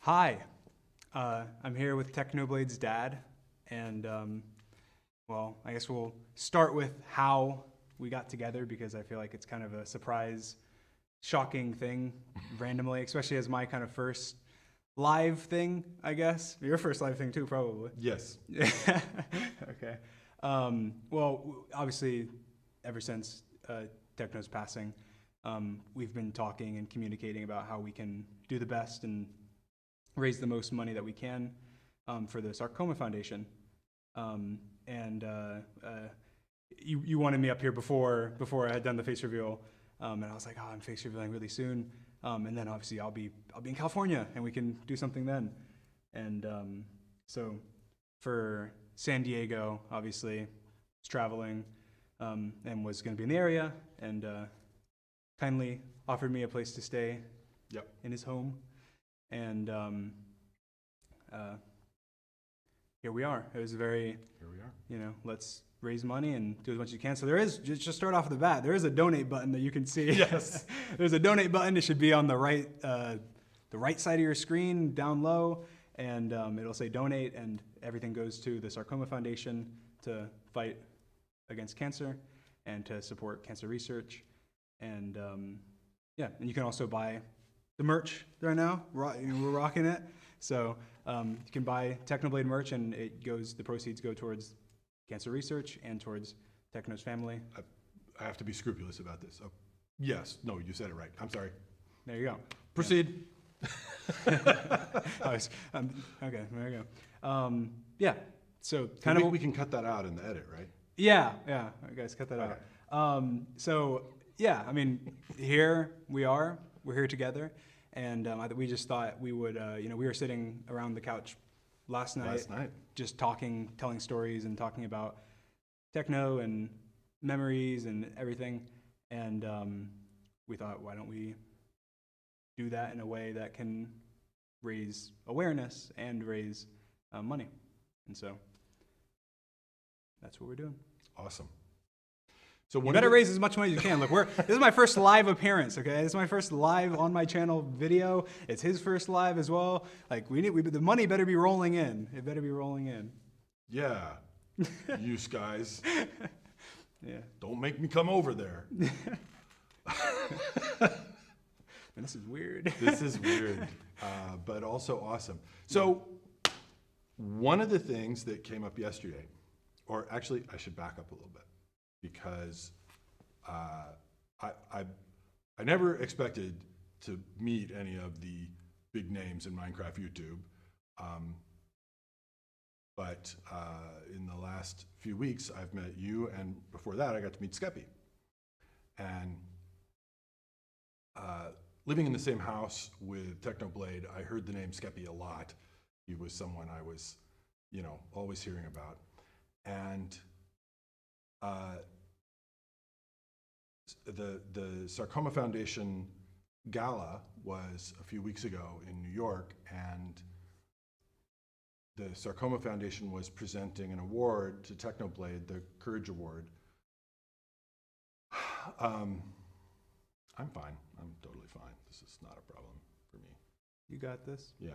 Hi, I'm here with Technoblade's dad, and well, I guess we'll start with how we got together because I feel like it's kind of a surprise, shocking thing randomly, especially as my kind of first live thing, I guess. Your first live thing too, probably. Yes. Okay. Well, obviously, ever since Techno's passing, we've been talking and communicating about how we can do the best and raise the most money that we can for the Sarcoma Foundation. You wanted me up here before I had done the face reveal, and I was like, oh, I'm face revealing really soon, and then obviously I'll be in California and we can do something then. And so for San Diego, obviously, was traveling and was going to be in the area, and kindly offered me a place to stay. Yep. In his home. And here we are. It was very, Here we are. Let's raise money and do as much as you can. So there is, just start off the bat, there is a donate button that you can see. Yes. There's a donate button. It should be on the right side of your screen, down low, and it'll say donate, and everything goes to the Sarcoma Foundation to fight against cancer and to support cancer research. And yeah, and you can also buy the merch right now. We're rocking it. So you can buy Technoblade merch, and the proceeds go towards cancer research and towards Techno's family. I have to be scrupulous about this. Oh, yes. No, you said it right. I'm sorry. There you go. Proceed. Okay, there you go. Yeah, so kind of... We can cut that out in the edit, right? Yeah, guys, cut that out. So yeah, I mean, here we are. We're here together, and we just thought we would, we were sitting around the couch last night, just talking, telling stories and talking about Techno and memories and everything, and we thought, why don't we do that in a way that can raise awareness and raise money? And so that's what we're doing. Awesome. So you better raise as much money as you can. Look, this is my first live appearance, okay? This is my first live on my channel video. It's his first live as well. Like, the money better be rolling in. It better be rolling in. Yeah, you guys. Yeah. Don't make me come over there. Man, this is weird. This is weird, but also awesome. So one of the things that came up yesterday, or actually I should back up a little bit, because I never expected to meet any of the big names in Minecraft YouTube, but in the last few weeks I've met you, and before that I got to meet Skeppy. And living in the same house with Technoblade, I heard the name Skeppy a lot. He was someone I was, always hearing about. And the Sarcoma Foundation Gala was a few weeks ago in New York, and the Sarcoma Foundation was presenting an award to Technoblade, the Courage Award. I'm fine. I'm totally fine. This is not a problem for me. You got this? Yeah.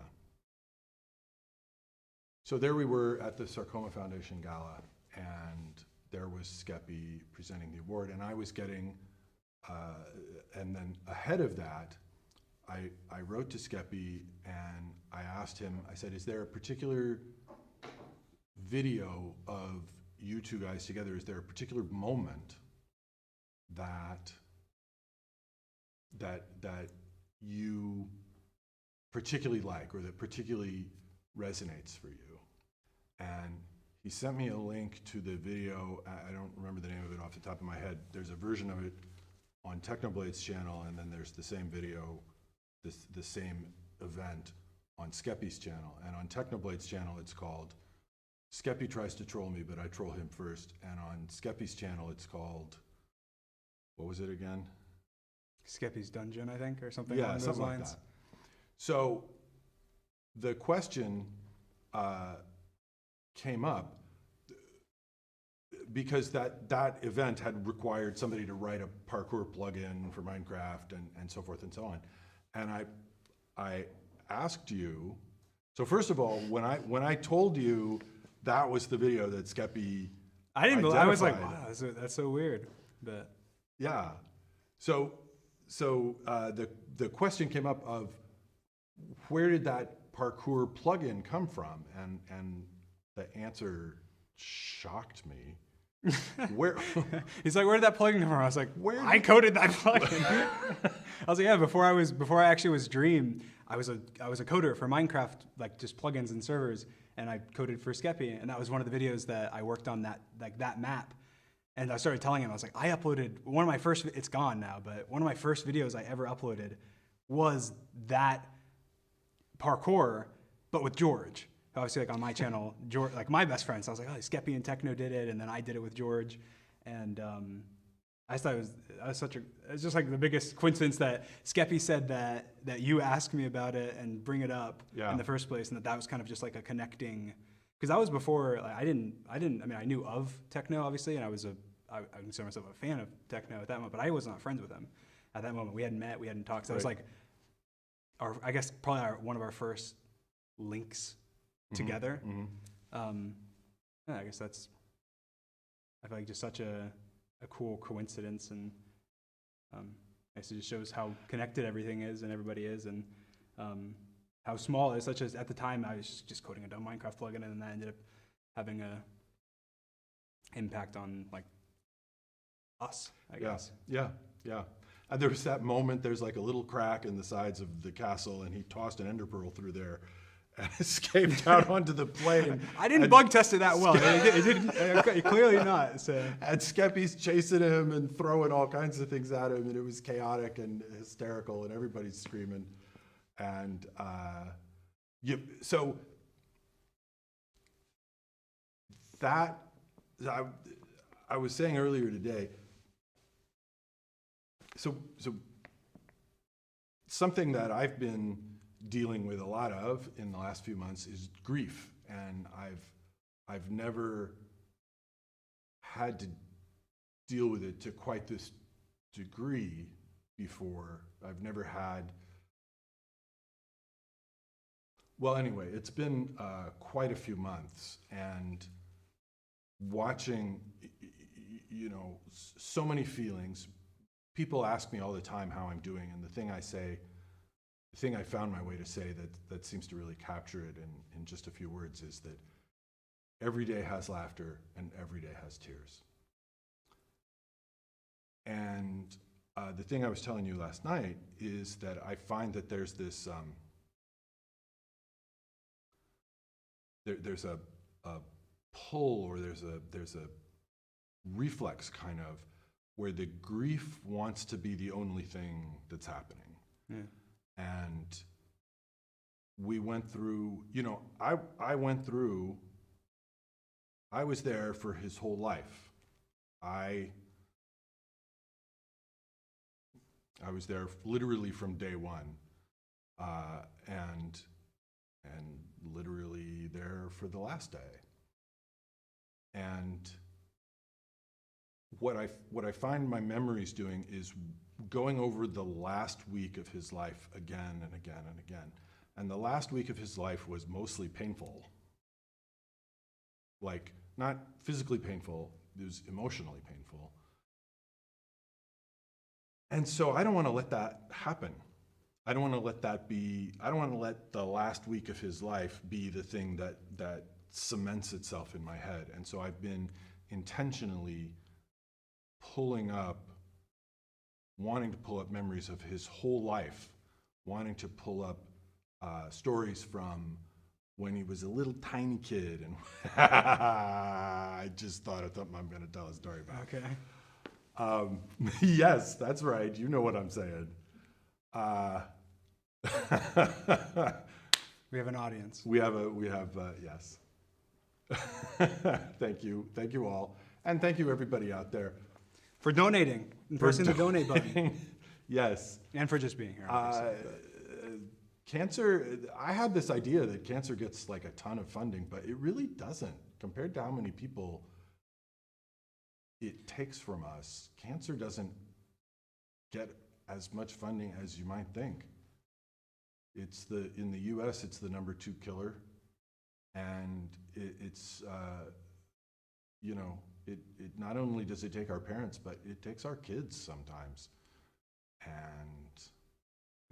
So there we were at the Sarcoma Foundation Gala, and there was Skeppy presenting the award, and I was getting, and then ahead of that, I wrote to Skeppy and I asked him, I said, is there a particular video of you two guys together? Is there a particular moment that you particularly like, or that particularly resonates for you? And he sent me a link to the video. I don't remember the name of it off the top of my head. There's a version of it on Technoblade's channel, and then there's the same video, the same event on Skeppy's channel. And on Technoblade's channel, it's called Skeppy Tries to Troll Me, but I Troll Him First. And on Skeppy's channel, it's called, what was it again? Skeppy's Dungeon, I think, or something along those lines. Like that. So the question came up because that event had required somebody to write a parkour plugin for Minecraft and so forth and so on. And I asked you, so first of all, when I told you that was the video that Skeppy I didn't believe, I was like, identified, wow, that's so weird. But yeah. So the question came up of where did that parkour plugin come from? And the answer shocked me. Where? he's like, where did that plugin come from? I was like, Where I coded that plugin. I was like, yeah, before I actually was Dream, I was a coder for Minecraft, like just plugins and servers, and I coded for Skeppy, and that was one of the videos that I worked on, that map. And I started telling him, I was like, I uploaded one of my first, it's gone now, but one of my first videos I ever uploaded was that parkour, but with George. Obviously, like on my channel, George, like my best friend. So I was like, oh, Skeppy and Techno did it, and then I did it with George. And I just thought it was it's just like the biggest coincidence that Skeppy said that you asked me about it and bring it up in the first place, and that was kind of just like a connecting. Because that was before, like, I mean, I knew of Techno, obviously, and I consider myself a fan of Techno at that moment, but I was not friends with him at that moment. We hadn't met, we hadn't talked. So it was like, I guess probably one of our first links together. Yeah, I guess I feel like just such a cool coincidence, and I guess it just shows how connected everything is and everybody is, and how small it is. Such as at the time I was just coding a dumb Minecraft plugin, and then that ended up having a impact on like us, I guess. Yeah. And there was that moment, there's like a little crack in the sides of the castle, and he tossed an ender pearl through there and escaped out onto the plane. I didn't bug test it that well. It clearly not. So. And Skeppy's chasing him and throwing all kinds of things at him, and it was chaotic and hysterical, and everybody's screaming. And so that I was saying earlier today. So something that I've been dealing with a lot of in the last few months is grief, and I've never had to deal with it to quite this degree before. I've never had. Well, anyway, it's been quite a few months, and watching, so many feelings. People ask me all the time how I'm doing, and the thing I found my way to say that seems to really capture it in just a few words is that every day has laughter and every day has tears. And the thing I was telling you last night is that I find that there's this, there's a pull, or there's a reflex kind of, where the grief wants to be the only thing that's happening. Yeah. And we went through, I was there for his whole life. I was there literally from day one, and literally there for the last day. And what I find my memories doing is going over the last week of his life again and again and again. And the last week of his life was mostly painful. Like, not physically painful, it was emotionally painful. And so I don't want to let that happen. I don't want to let the last week of his life be the thing that cements itself in my head. And so I've been intentionally wanting to pull up memories of his whole life, wanting to pull up stories from when he was a little tiny kid, and I thought I'm going to tell a story about. Okay. Yes, that's right. You know what I'm saying. We have an audience. We have yes. Thank you all, and thank you everybody out there for donating, pressing the donate button. Yes, and for just being here. Cancer, I had this idea that cancer gets like a ton of funding, but it really doesn't. Compared to how many people it takes from us, cancer doesn't get as much funding as you might think. in the U.S. it's the #2 killer, and it's you know, it not only does it take our parents, but it takes our kids sometimes, and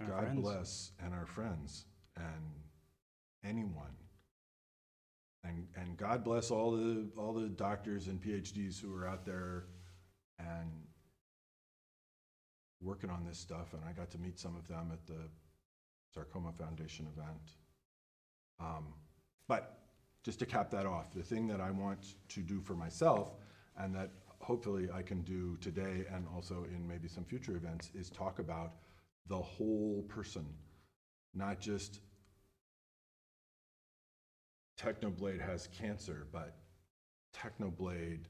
God friends. bless, and our friends, and anyone. And God bless all the doctors and PhDs who are out there and working on this stuff. And I got to meet some of them at the Sarcoma Foundation event. But just to cap that off, the thing that I want to do for myself, and that hopefully I can do today and also in maybe some future events, is talk about the whole person, not just Technoblade has cancer, but Technoblade,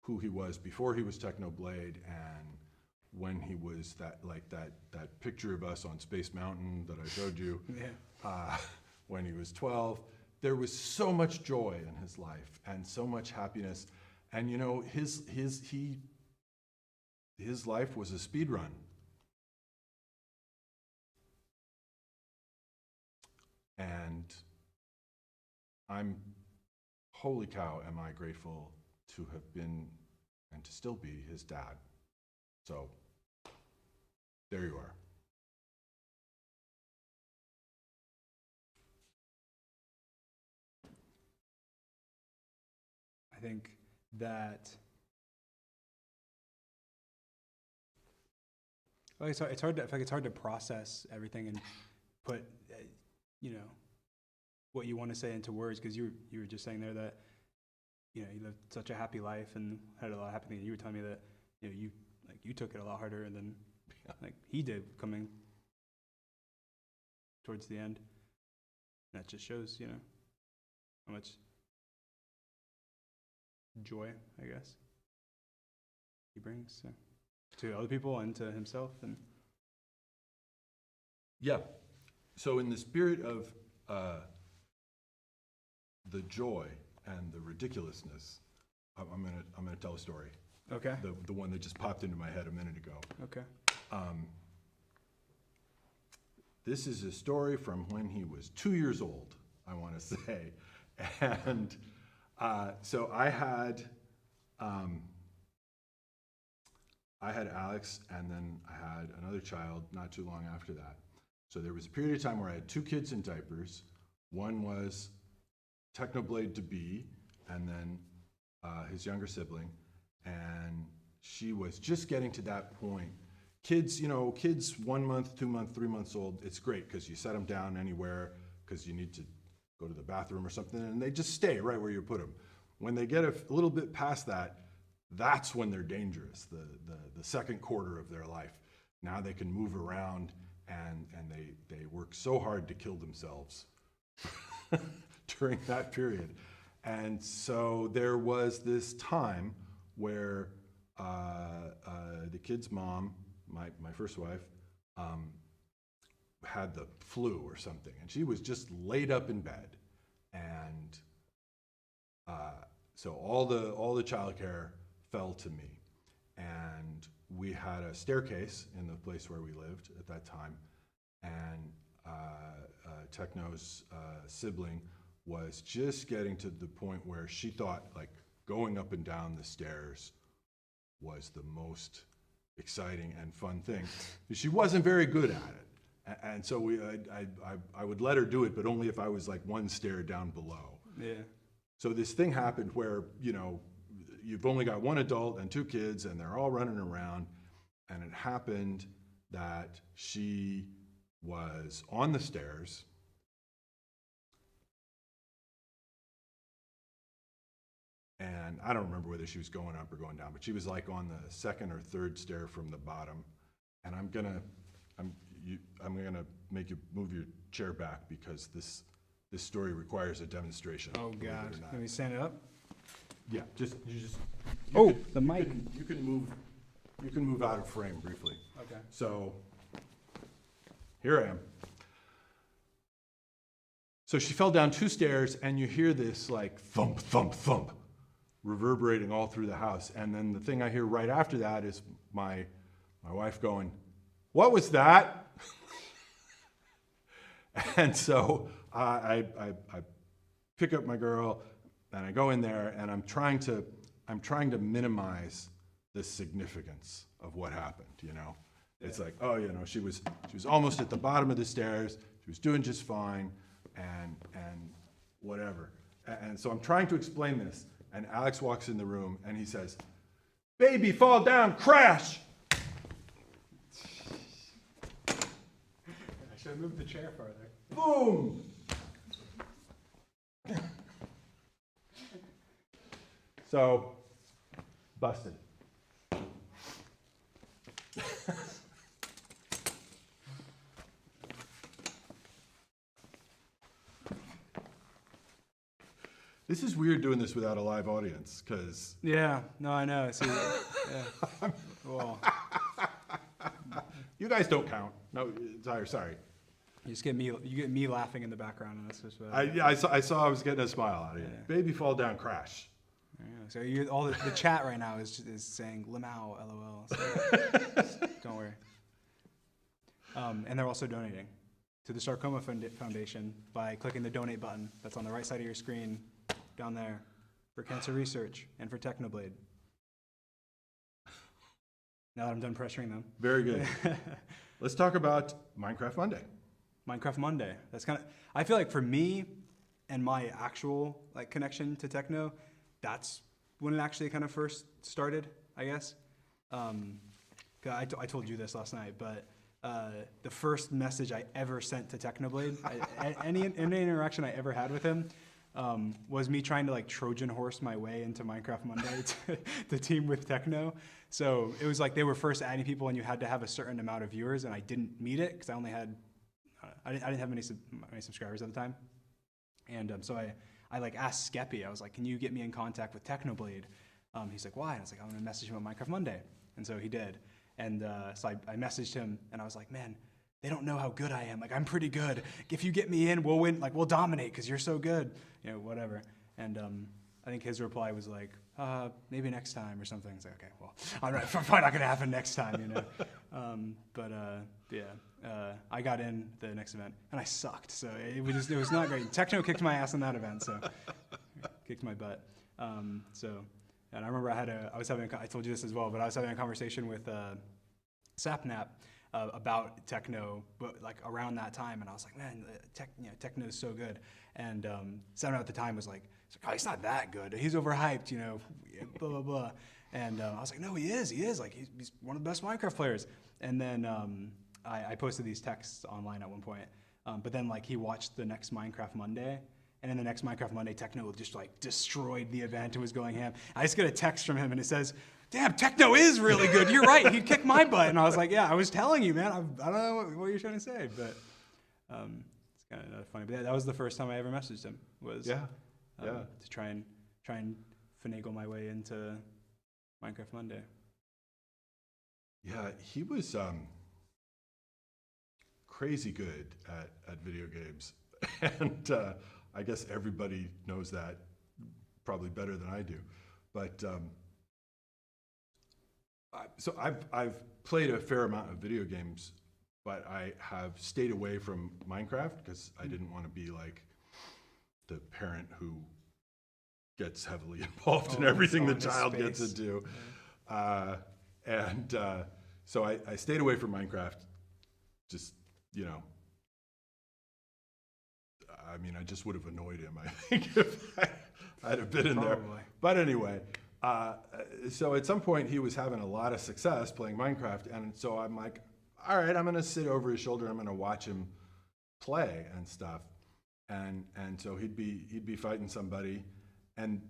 who he was before he was Technoblade, and when he was that picture of us on Space Mountain that I showed you, when he was 12. There was so much joy in his life and so much happiness, and you know, his life was a speed run. And I'm, holy cow, am I grateful to have been and to still be his dad. So, there you are. I think that it's hard to, I feel like it's hard to process everything and put, you know, what you want to say into words, because you were just saying there that, you know, you lived such a happy life and had a lot of happy things. You were telling me that, you know, you took it a lot harder than like he did coming towards the end. And that just shows, you know, how much joy, I guess, he brings to other people and to himself. And yeah. So in the spirit of the joy and the ridiculousness, I'm gonna tell a story. Okay. The one that just popped into my head a minute ago. Okay. This is a story from when he was 2 years old, I want to say, and so I had Alex, and then I had another child not too long after that. So there was a period of time where I had 2 kids in diapers. One was Technoblade to be, and then his younger sibling, and she was just getting to that point. Kids, you know, kids 1 month, 2 month, 3 months old, it's great because you set them down anywhere because you need to go to the bathroom or something, and they just stay right where you put them. When they get a little bit past that, that's when they're dangerous, the second quarter of their life. Now they can move around, and they work so hard to kill themselves during that period. And so there was this time where the kid's mom, my first wife, had the flu or something, and she was just laid up in bed. And so all the childcare fell to me, and we had a staircase in the place where we lived at that time, and Techno's sibling was just getting to the point where she thought like going up and down the stairs was the most exciting and fun thing. She wasn't very good at it, and so I would let her do it, but only if I was like one stair down below. yeah. So this thing happened where, you know, you've only got one adult and 2 kids, and they're all running around, and it happened that she was on the stairs, and I don't remember whether she was going up or going down, but she was like on the 2nd or 3rd stair from the bottom. And I'm gonna make you move your chair back because this story requires a demonstration. Oh God! Let me stand it up. Yeah, you the mic. You can move out of frame briefly. Okay. So here I am. So she fell down 2 stairs, and you hear this like thump, thump, thump, reverberating all through the house. And then the thing I hear right after that is my wife going, "What was that?" And so I pick up my girl and I go in there and I'm trying to minimize the significance of what happened, you know? It's like, oh, you know, she was almost at the bottom of the stairs, she was doing just fine, and whatever. And so I'm trying to explain this, and Alex walks in the room and he says, "Baby, fall down, crash!" I should have moved the chair farther. Boom! So, busted. This is weird doing this without a live audience, because... Yeah, no, I know. See, yeah. Well, You guys don't count. No, sorry. you get me laughing in the background, and that's just what I saw I was getting a smile out of you. Yeah. Baby fall down, crash. Yeah, so all the chat right now is saying "Lamau, LOL." So don't worry. And they're also donating to the Sarcoma Foundation by clicking the donate button that's on the right side of your screen down there for cancer research and for Technoblade. Now that I'm done pressuring them. Very good. Let's talk about Minecraft Monday. Minecraft Monday. That's kind of, I feel like for me and my actual like connection to Techno, that's when it actually kind of first started, I guess. I told you this last night, but the first message I ever sent to Technoblade, any interaction I ever had with him, was me trying to like Trojan horse my way into Minecraft Monday to team with Techno. So it was like they were first adding people and you had to have a certain amount of viewers, and I didn't meet it because I only had, I didn't have many subscribers at the time. And so I like asked Skeppy, I was like, can you get me in contact with Technoblade? He's like, why? And I was like, I'm gonna message him on Minecraft Monday. And so he did. And so I messaged him and I was like, man, they don't know how good I am. Like, I'm pretty good. If you get me in, we'll win. Like, we'll dominate because you're so good. You know, whatever. And I think his reply was like, maybe next time or something. It's like, okay, well, all right, probably not going to happen next time, you know. I got in the next event and I sucked. So it was not great. Techno kicked my ass in that event, so kicked my butt. And I remember I told you this as well, but I was having a conversation with Sapnap about Techno, but like around that time, and I was like, man, Techno is so good. And Sapnap at the time was like, oh, he's not that good. He's overhyped, you know, blah blah blah. And I was like, no, he is. Like he's one of the best Minecraft players. And then I posted these texts online at one point, but then like he watched the next Minecraft Monday. And in the next Minecraft Monday, Techno just like destroyed the event and was going ham. I just get a text from him and it says, damn, Techno is really good. You're right. He kicked my butt. And I was like, yeah, I was telling you, man. I don't know what you're trying to say, but it's kind of funny. But yeah, that was the first time I ever messaged him. Was to try and finagle my way into Minecraft Monday. Yeah, he was crazy good at video games, and I guess everybody knows that probably better than I do. But so I've played a fair amount of video games, but I have stayed away from Minecraft because I didn't want to be like the parent who gets heavily involved in everything the child gets into. Yeah. So I stayed away from Minecraft. Just, you know, I mean, I just would have annoyed him, I think, if I'd have been in there. But anyway, so at some point he was having a lot of success playing Minecraft, and so I'm like, all right, I'm gonna sit over his shoulder, I'm gonna watch him play and stuff. And so he'd be fighting somebody, and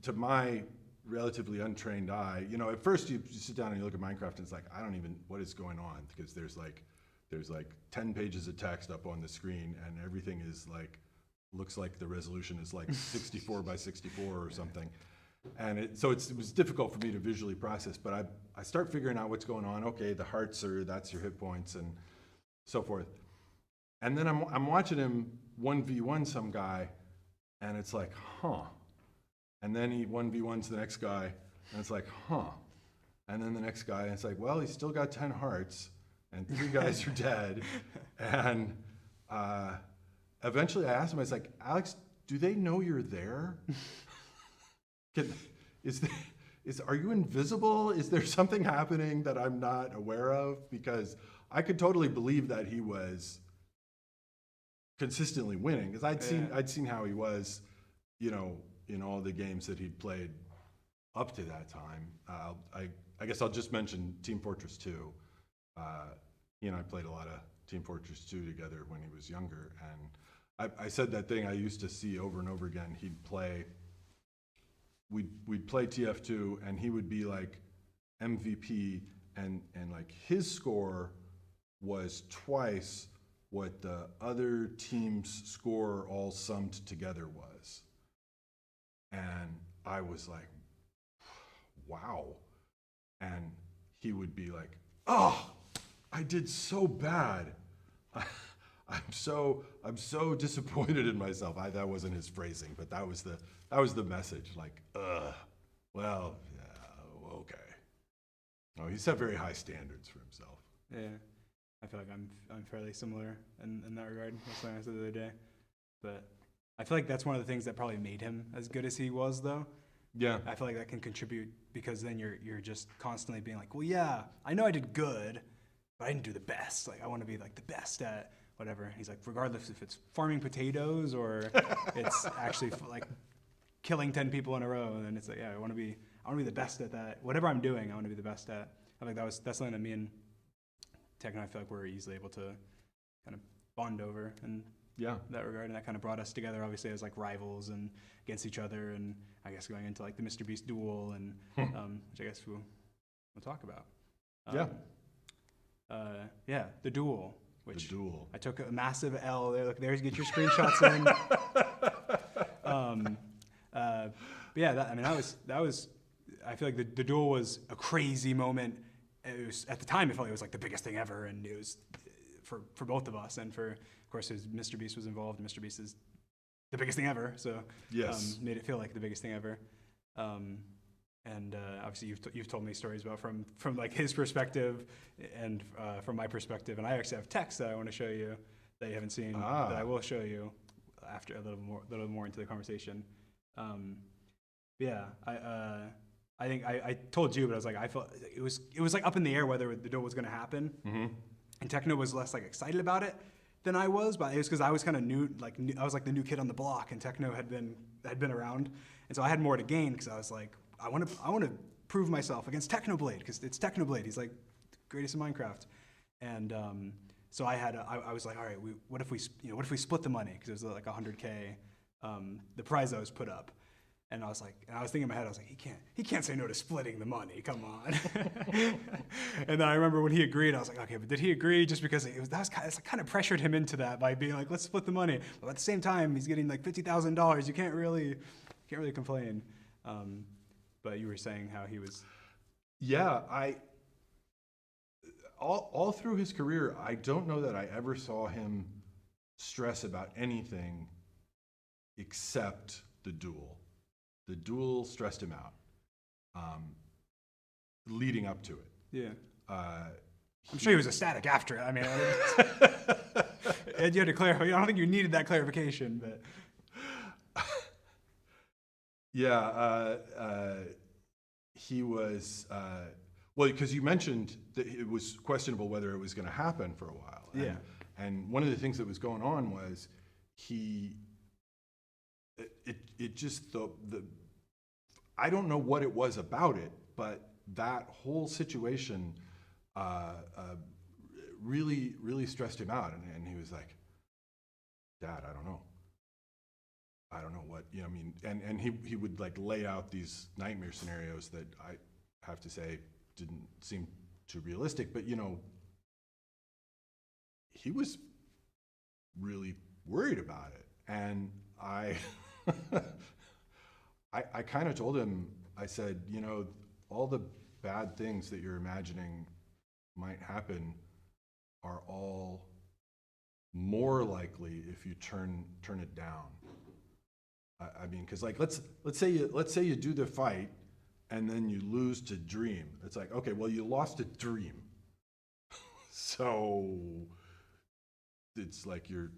to my relatively untrained eye, you know, at first you sit down and you look at Minecraft and it's like, I don't even, what is going on? Because there's like 10 pages of text up on the screen and everything is like, looks like the resolution is like 64 by 64 or something. And so it was difficult for me to visually process, but I start figuring out what's going on. Okay, the hearts that's your hit points and so forth. And then I'm watching him 1v1 some guy and it's like, huh. And then he 1v1s the next guy and it's like, huh. And then the next guy and it's like, well, he's still got 10 hearts and 3 guys are dead. And Eventually I asked him, I was like, Alex, do they know you're there? Are you invisible? Is there something happening that I'm not aware of? Because I could totally believe that he was consistently winning, because I'd seen how he was, you know, in all the games that he'd played up to that time. I guess I'll just mention Team Fortress 2. He and I played a lot of Team Fortress 2 together when he was younger, and I said that thing I used to see over and over again. We'd play TF2, and he would be like MVP, and like his score was twice what the other team's score all summed together was. And I was like, wow. And he would be like, oh, I did so bad. I'm so disappointed in myself. That wasn't his phrasing, but that was the message. Like, well, yeah, okay. No, he set very high standards for himself. Yeah, I feel like I'm fairly similar in that regard. That's what I said the other day. But I feel like that's one of the things that probably made him as good as he was, though. Yeah. I feel like that can contribute, because then you're just constantly being like, well, yeah, I know I did good, but I didn't do the best. Like, I want to be like the best at whatever. And he's like, regardless if it's farming potatoes or it's actually like killing 10 people in a row, and then it's like, yeah, I want to be the best at that. Whatever I'm doing, I want to be the best at. I think that's something that me and Techno, I feel like we're easily able to kind of bond over in that regard, and that kind of brought us together, obviously, as like rivals and against each other, and I guess going into like the Mr. Beast duel, and which I guess we'll talk about. The duel. Which I took a massive L there. Look, there's, get your screenshots in. That was. I feel like the duel was a crazy moment. It was, at the time, I felt like it was like the biggest thing ever, and it was for both of us, and of course, Mr. Beast was involved. Mr. Beast is the biggest thing ever, so yes, made it feel like the biggest thing ever. And obviously, you've told me stories about from like his perspective and from my perspective, and I actually have texts that I want to show you that you haven't seen, that I will show you after a little more into the conversation. I think I told you, but I was like, I felt it was like up in the air whether the duel was going to happen, and Techno was less like excited about it than I was, but it was because I was kind of new. I was like the new kid on the block, and Techno had been around, and so I had more to gain, because I was like, I want to prove myself against Technoblade, because it's Technoblade. He's like the greatest in Minecraft, and so I was like, all right, what if we split the money, because it was like $100K, the prize that was put up, and I was thinking in my head, I was like, he can't say no to splitting the money, come on. And then I remember when he agreed, I was like, okay, but did he agree just because it kind of pressured him into that by being like, let's split the money, but at the same time he's getting like $50,000, you can't really complain. But you were saying how he was. Yeah, all through his career, I don't know that I ever saw him stress about anything except the duel. The duel stressed him out, leading up to it. Yeah. I'm sure he was ecstatic after it. I mean, you had to clarify. I don't think you needed that clarification, but. Yeah, he was, well, because you mentioned that it was questionable whether it was going to happen for a while. And, yeah. And one of the things that was going on was I don't know what it was about it, but that whole situation really, really stressed him out. And he was like, Dad, I don't know what, I mean, and he would like lay out these nightmare scenarios that I have to say didn't seem too realistic, but he was really worried about it. And I kind of told him, I said, all the bad things that you're imagining might happen are all more likely if you turn it down. I mean, because like let's say you do the fight and then you lose to Dream. It's like, okay, well, you lost to Dream, so it's like you're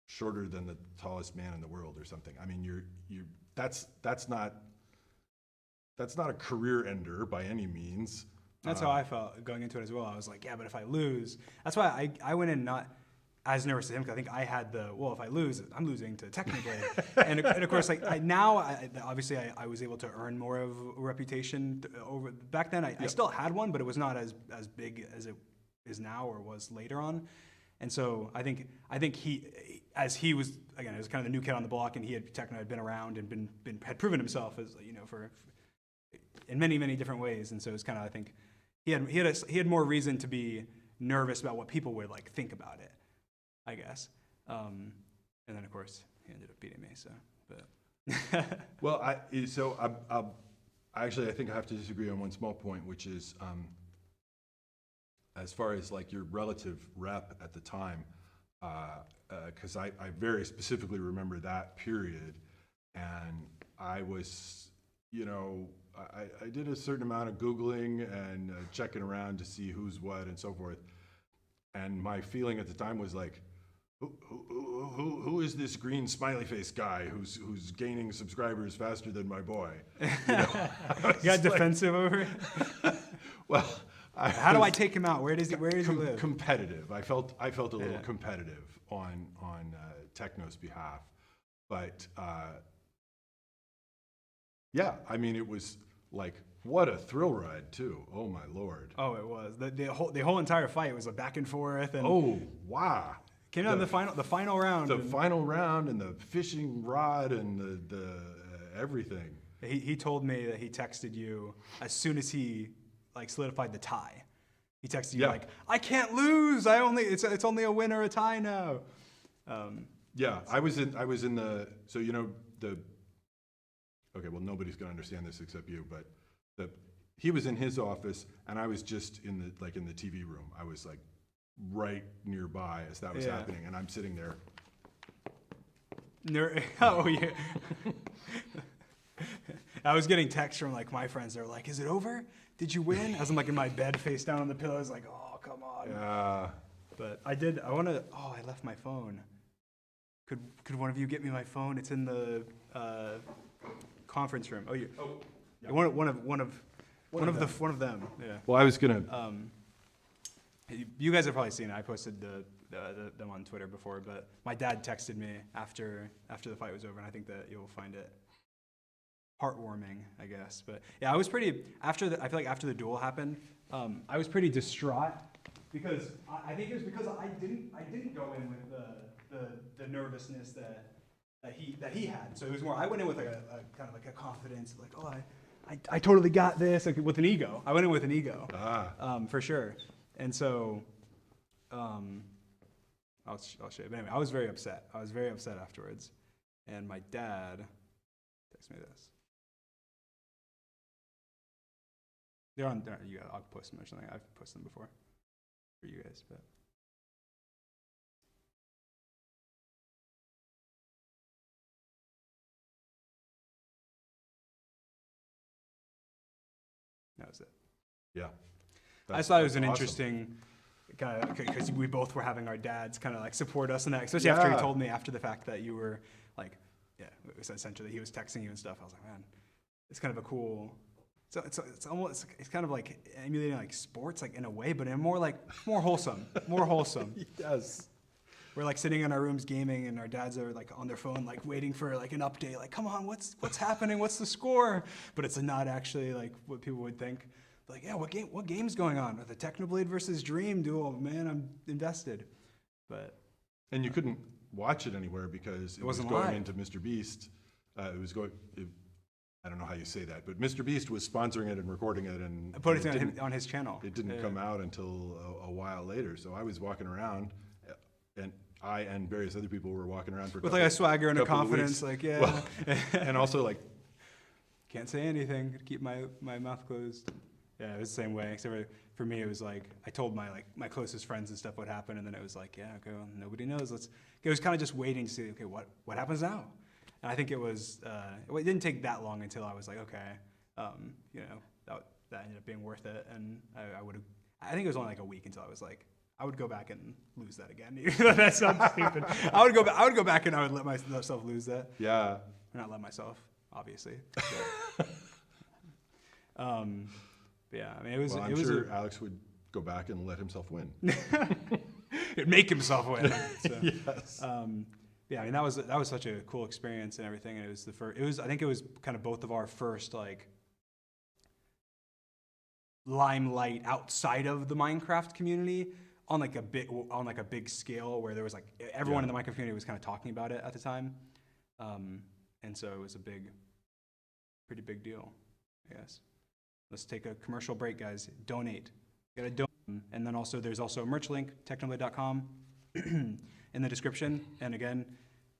shorter than the tallest man in the world or something. I mean, that's not a career ender by any means. That's how I felt going into it as well. I was like, yeah, but if I lose, that's why I went in not as nervous as him, because I think I had if I lose, I'm losing to Technoblade. and of course, like obviously I was able to earn more of a reputation over back then. I still had one, but it was not as big as it is now or was later on. And so I think he was, again, it was kind of the new kid on the block, and Techno had been around and had proven himself as, for in many different ways. And so it's kind of, I think he had more reason to be nervous about what people would like think about it, I guess. And then of course he ended up beating me. So, but well, I think I have to disagree on one small point, which is as far as like your relative rep at the time, because I very specifically remember that period, and I was, I did a certain amount of Googling and checking around to see who's what and so forth. And my feeling at the time was like, who is this green smiley face guy who's gaining subscribers faster than my boy? You got defensive over it? Well, how do I take him out? Where does he live? Competitive. I felt a little competitive on Techno's behalf, but yeah, I mean, it was like, what a thrill ride too. Oh my Lord. Oh, it was. The whole entire fight was a back and forth. And oh, wow. Came down to the final round. The final round and the fishing rod and the everything. He told me that he texted you as soon as he like solidified the tie. He texted you like, I can't lose. It's only a win or a tie now. Yeah, I was in the, so okay, well, nobody's gonna understand this except you, but he was in his office and I was just in the TV room. I was like right nearby as that was happening, and I'm sitting there. Oh yeah. I was getting texts from like my friends. They were like, "Is it over? Did you win?" As I'm like in my bed, face down on the pillow. I was like, "Oh, come on." Yeah. But I did. I left my phone. Could one of you get me my phone? It's in the conference room. Oh, you. Oh. Yeah. One of them. Yeah. Well, I was gonna. You guys have probably seen it. I posted them on Twitter before, but my dad texted me after the fight was over, and I think that you'll find it heartwarming, I guess. But yeah, I was pretty I feel like after the duel happened, I was pretty distraught because I think it was because I didn't go in with the nervousness that he had. So it was more, I went in with like a kind of like a confidence, like, oh, I totally got this, like with an ego. I went in with an ego, for sure. And so, I'll show you. But anyway, I was very upset. I was very upset afterwards. And my dad texted me this. I'll post them or something. I've posted them before for you guys, but. That was it. Yeah. I just thought it was an interesting kind of, because we both were having our dads kind of like support us in that, especially after he told me after the fact that you were like, it was essentially he was texting you and stuff. I was like, man, it's kind of a cool. So it's kind of like emulating like sports, like in a way, but in more wholesome, more wholesome. Yes. We're like sitting in our rooms gaming, and our dads are like on their phone, like waiting for like an update. Like, come on, what's happening? What's the score? But it's not actually like what people would think. Like, yeah, what game's going on? The Technoblade versus Dream duel, man, I'm invested. And you couldn't watch it anywhere because it was going into Mr. Beast. I don't know how you say that, but Mr. Beast was sponsoring it and recording it and putting it on his channel. It didn't come out until a while later. So I was walking around, and I and various other people were walking around with like a swagger and a confidence, like well, and also like can't say anything, keep my mouth closed. Yeah, it was the same way, except for me, it was like, I told my closest friends and stuff what happened, and then it was like, yeah, okay, well, nobody knows. It was kind of just waiting to see, okay, what happens now? And I think it was, it didn't take that long until I was like, okay, that ended up being worth it, and I think it was only like a week until I was like, I would go back and lose that again. That sounds stupid. I would go back and I would let myself lose that. Yeah. Not let myself, obviously. Yeah, I mean, it was. Well, I'm sure Alex would go back and let himself win. It'd make himself win. So, Yes. yeah, I mean, that was such a cool experience and everything. And it was the first. It was. I think it was kind of both of our first like limelight outside of the Minecraft community on like a big scale where there was like everyone in the Minecraft community was kind of talking about it at the time, and so it was a pretty big deal, I guess. Let's take a commercial break, guys. Donate. You gotta donate. And then also there's also a merch link, technoblade.com, in the description. And again,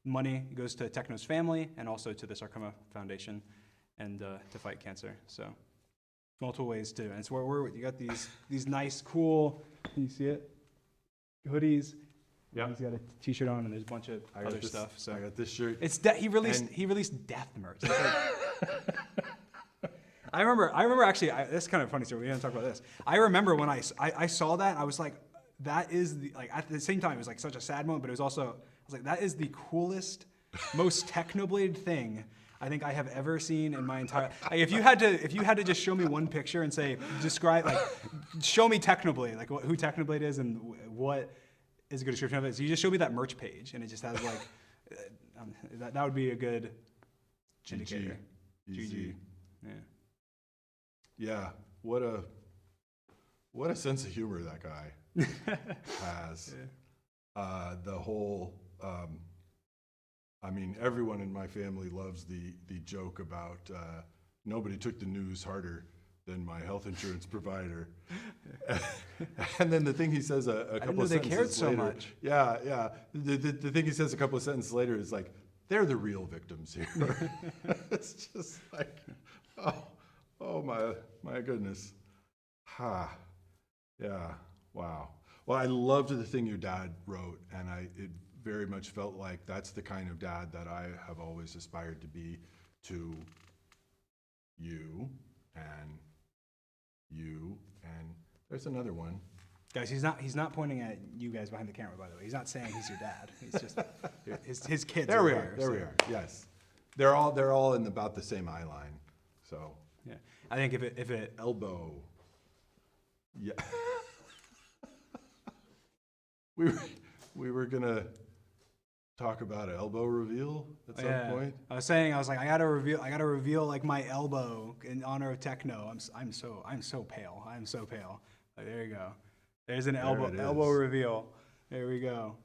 money goes to Techno's family and also to the Sarcoma Foundation and to fight cancer. So multiple ways to do it. And it's where you got these nice, cool, can you see it? Hoodies. Yeah. He's got a t-shirt on and there's a bunch of other stuff. So I got this shirt. It's he released death merch. It's like, I remember actually, this is kind of a funny story. We didn't talk about this. I remember when I saw that, I was like, that is the, like, at the same time, it was like such a sad moment, but it was also, I was like, that is the coolest, most Technoblade thing I think I have ever seen in my entire, like, if you had to just show me one picture and say, describe, like, show me Technoblade, like who Technoblade is and what is a good description of it. So you just show me that merch page and it just has like, that would be a good indicator. GG. Yeah. Yeah, what a sense of humor that guy has. Yeah. The whole, I mean, everyone in my family loves the joke about nobody took the news harder than my health insurance provider. And then the thing he says a couple of sentences later. They cared so much. Yeah. The thing he says a couple of sentences later is like, they're the real victims here. It's just like, oh my goodness. Ha. Yeah. Wow. Well, I loved the thing your dad wrote, and it very much felt like that's the kind of dad that I have always aspired to be to you, and there's another one. Guys, he's not pointing at you guys behind the camera, by the way. He's not saying he's your dad. He's just his kids. There we are. There we are. Yes. They're all in about the same eye line. So yeah, I think if it elbow, yeah, we were gonna talk about an elbow reveal at some point. I was like, I gotta reveal like my elbow in honor of Techno. I'm so pale. I'm so pale. Like, there you go. There's an elbow reveal. There we go.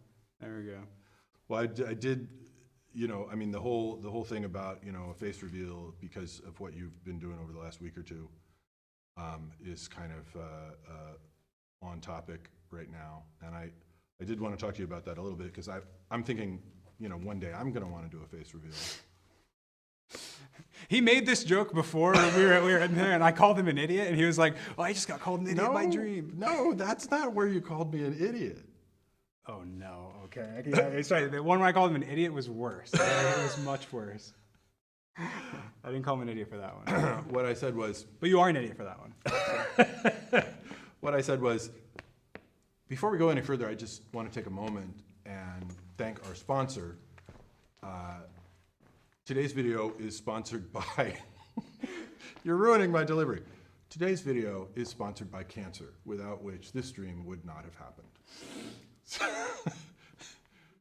Well, I did. You know, I mean, the whole thing about, you know, a face reveal because of what you've been doing over the last week or two is kind of on topic right now. And I did want to talk to you about that a little bit because I'm thinking, you know, one day I'm going to want to do a face reveal. He made this joke before we were in there, and I called him an idiot, and he was like, "Oh, I just got called an idiot in my dream." No, that's not where you called me an idiot. Oh no, okay. Sorry, the one where I called him an idiot was worse. It was much worse. I didn't call him an idiot for that one. What I said was... But you are an idiot for that one. So. What I said was, before we go any further, I just want to take a moment and thank our sponsor. Today's video is sponsored by... You're ruining my delivery. Today's video is sponsored by cancer, without which this stream would not have happened.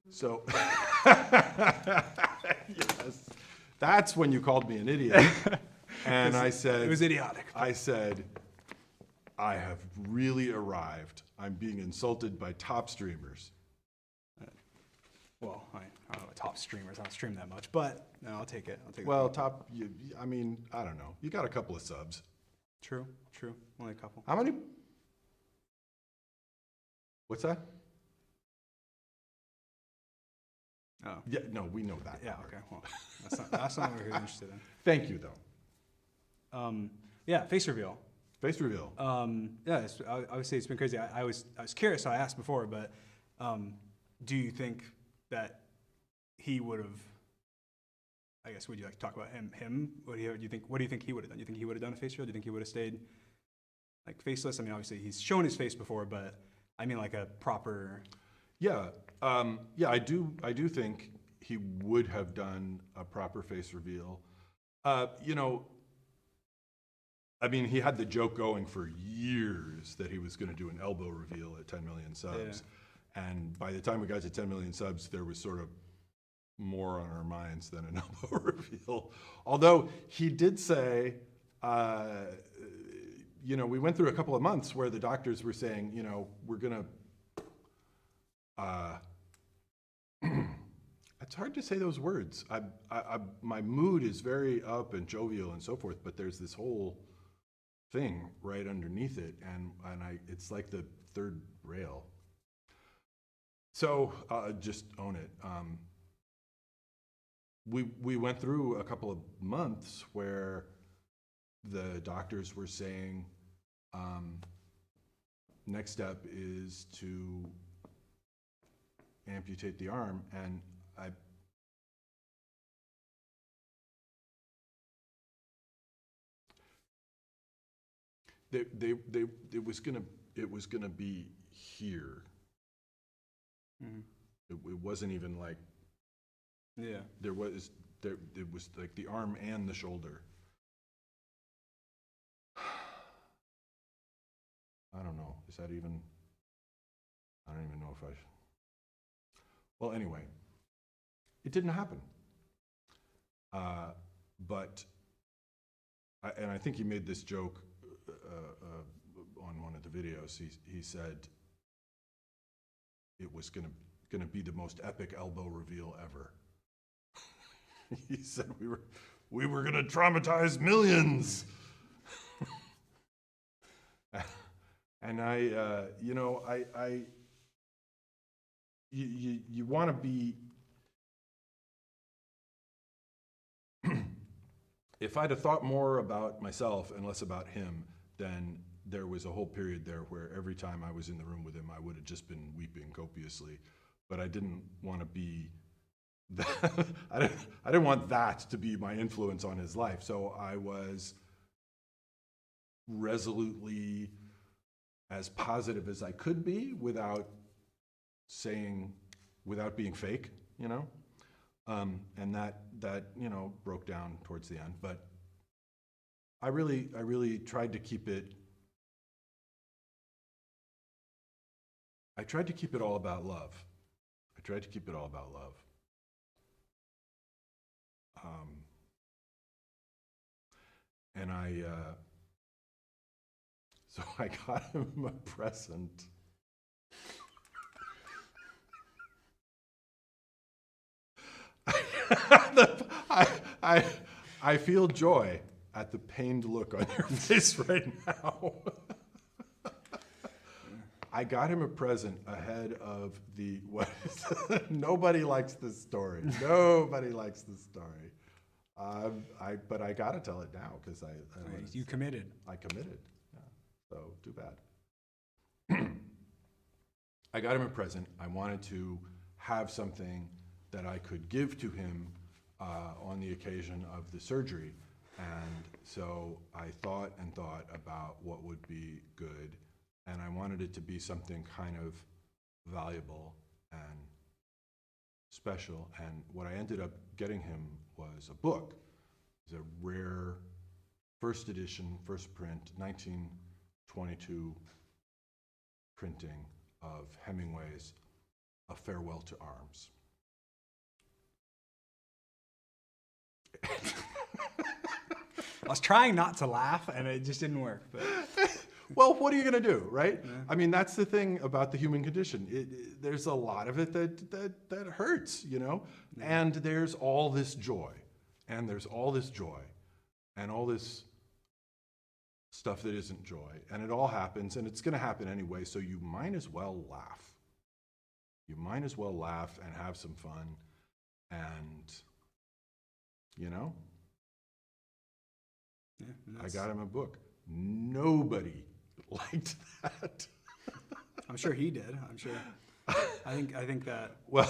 So, yes, that's when you called me an idiot. And I said... It was idiotic. I said, I have really arrived. I'm being insulted by top streamers. Well, I don't know, top streamers. I don't stream that much, but no, I'll take it. Well, I mean, I don't know. You got a couple of subs. True. Only a couple. How many? What's that? Oh. Yeah, no, we know that. Yeah, okay. Well, that's not what we're interested in. Thank you, though. Yeah, face reveal. Face reveal. Yeah, obviously it's been crazy. I was curious, so I asked before, but do you think that he would have, I guess, would you like to talk about him? What do you think he would have done? Do you think he would have done a face reveal? Do you think he would have stayed like faceless? I mean, obviously he's shown his face before, but I mean like a proper. Yeah, yeah, I do think he would have done a proper face reveal. You know, I mean, he had the joke going for years that he was going to do an elbow reveal at 10 million subs. Yeah. And by the time we got to 10 million subs, there was sort of more on our minds than an elbow reveal. Although he did say, you know, we went through a couple of months where the doctors were saying, you know, we're going to, it's hard to say those words. My mood is very up and jovial and so forth, but there's this whole thing right underneath it, and it's like the third rail. So just own it. We went through a couple of months where the doctors were saying, next step is to amputate the arm, and it was gonna be here. Mm-hmm. It wasn't even like, yeah. It was like the arm and the shoulder. I don't know. Is that even? I don't even know if I should. Well, anyway, it didn't happen. But I think he made this joke on one of the videos. He said it was gonna be the most epic elbow reveal ever. He said we were gonna traumatize millions. And you know, you want to be. If I'd have thought more about myself and less about him, then there was a whole period there where every time I was in the room with him, I would have just been weeping copiously. But I didn't want to be that. I didn't want that to be my influence on his life. So I was resolutely as positive as I could be without being fake, you know? And that you know, broke down towards the end, but I really tried to keep it. I tried to keep it all about love. I tried to keep it all about love. And so I got him a present. I feel joy at the pained look on your face right now. I got him a present ahead of nobody likes this story. Nobody likes this story. But I gotta tell it now because you committed. I committed. Yeah. So too bad. I got him a present. I wanted to have something that I could give to him on the occasion of the surgery. And so I thought and thought about what would be good, and I wanted it to be something kind of valuable and special. And what I ended up getting him was a book. It's a rare first edition, first print, 1922 printing of Hemingway's A Farewell to Arms. I was trying not to laugh, and it just didn't work. But. Well, what are you going to do, right? Yeah. I mean, that's the thing about the human condition. There's a lot of it that hurts, you know? Yeah. And there's all this joy, and there's all this joy, and all this stuff that isn't joy. And it all happens, and it's going to happen anyway, so you might as well laugh. You might as well laugh and have some fun, and, you know? Yeah, I got him a book. Nobody liked that. I'm sure he did. I'm sure. I think that. Well,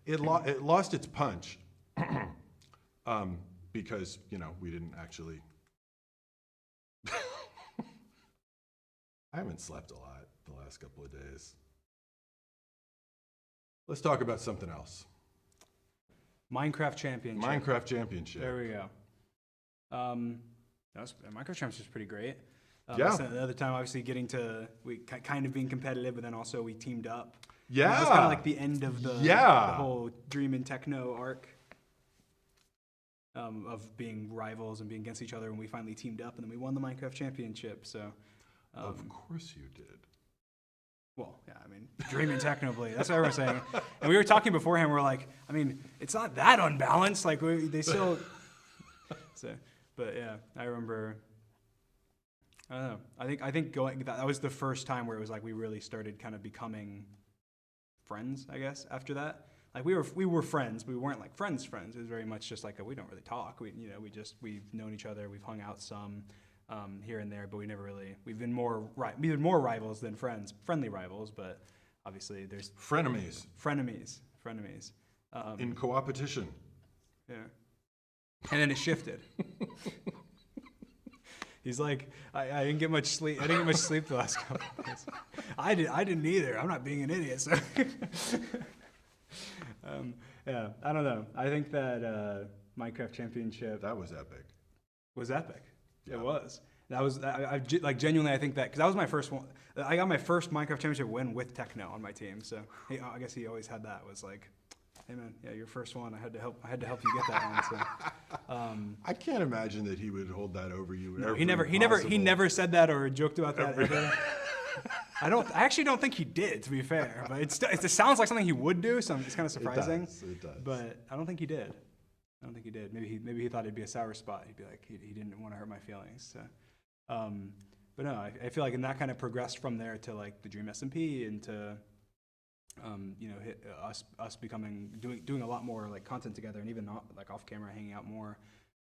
it lost its punch because, you know, we didn't actually. I haven't slept a lot the last couple of days. Let's talk about something else. Minecraft Championship. Minecraft Championship. There we go. Minecraft Championship was pretty great. Yeah. The other time, obviously, kind of being competitive, but then also we teamed up. Yeah. It was kind of like the end of the whole Dream and Techno arc of being rivals and being against each other, and we finally teamed up, and then we won the Minecraft Championship. So, of course you did. Well, yeah, I mean, Dream and Technoblade. That's what everyone's saying. And we were talking beforehand. We're like, I mean, it's not that unbalanced. Like they still. So, but yeah, I remember. I don't know. I think that was the first time where it was like we really started kind of becoming friends. I guess after that, like we were friends, but we weren't like friends. It was very much just like we don't really talk. We've known each other. We've hung out some. Here and there, but we've been more rivals than friends, friendly rivals, but obviously there's frenemies. In co-opetition. Yeah. And then it shifted. He's like, I didn't get much sleep. I didn't get much sleep the last couple of days. I didn't either. I'm not being an idiot. So yeah, I don't know. I think that Minecraft Championship. That was epic. Was epic. It was. That was like genuinely. I think that because that was my first one. I got my first Minecraft Championship win with Techno on my team. So I guess he always had that. Was like, hey man, yeah, your first one. I had to help you get that one. So I can't imagine that he would hold that over you. No, he never said that or joked about that ever. I actually don't think he did, to be fair. But it sounds like something he would do. So it's kind of surprising. It does. But I don't think he did. Maybe he thought it'd be a sour spot. He'd be like, he didn't want to hurt my feelings. So, but no, I feel like and that kind of progressed from there to like the Dream SMP and to, us becoming doing a lot more like content together and even not like off camera hanging out more,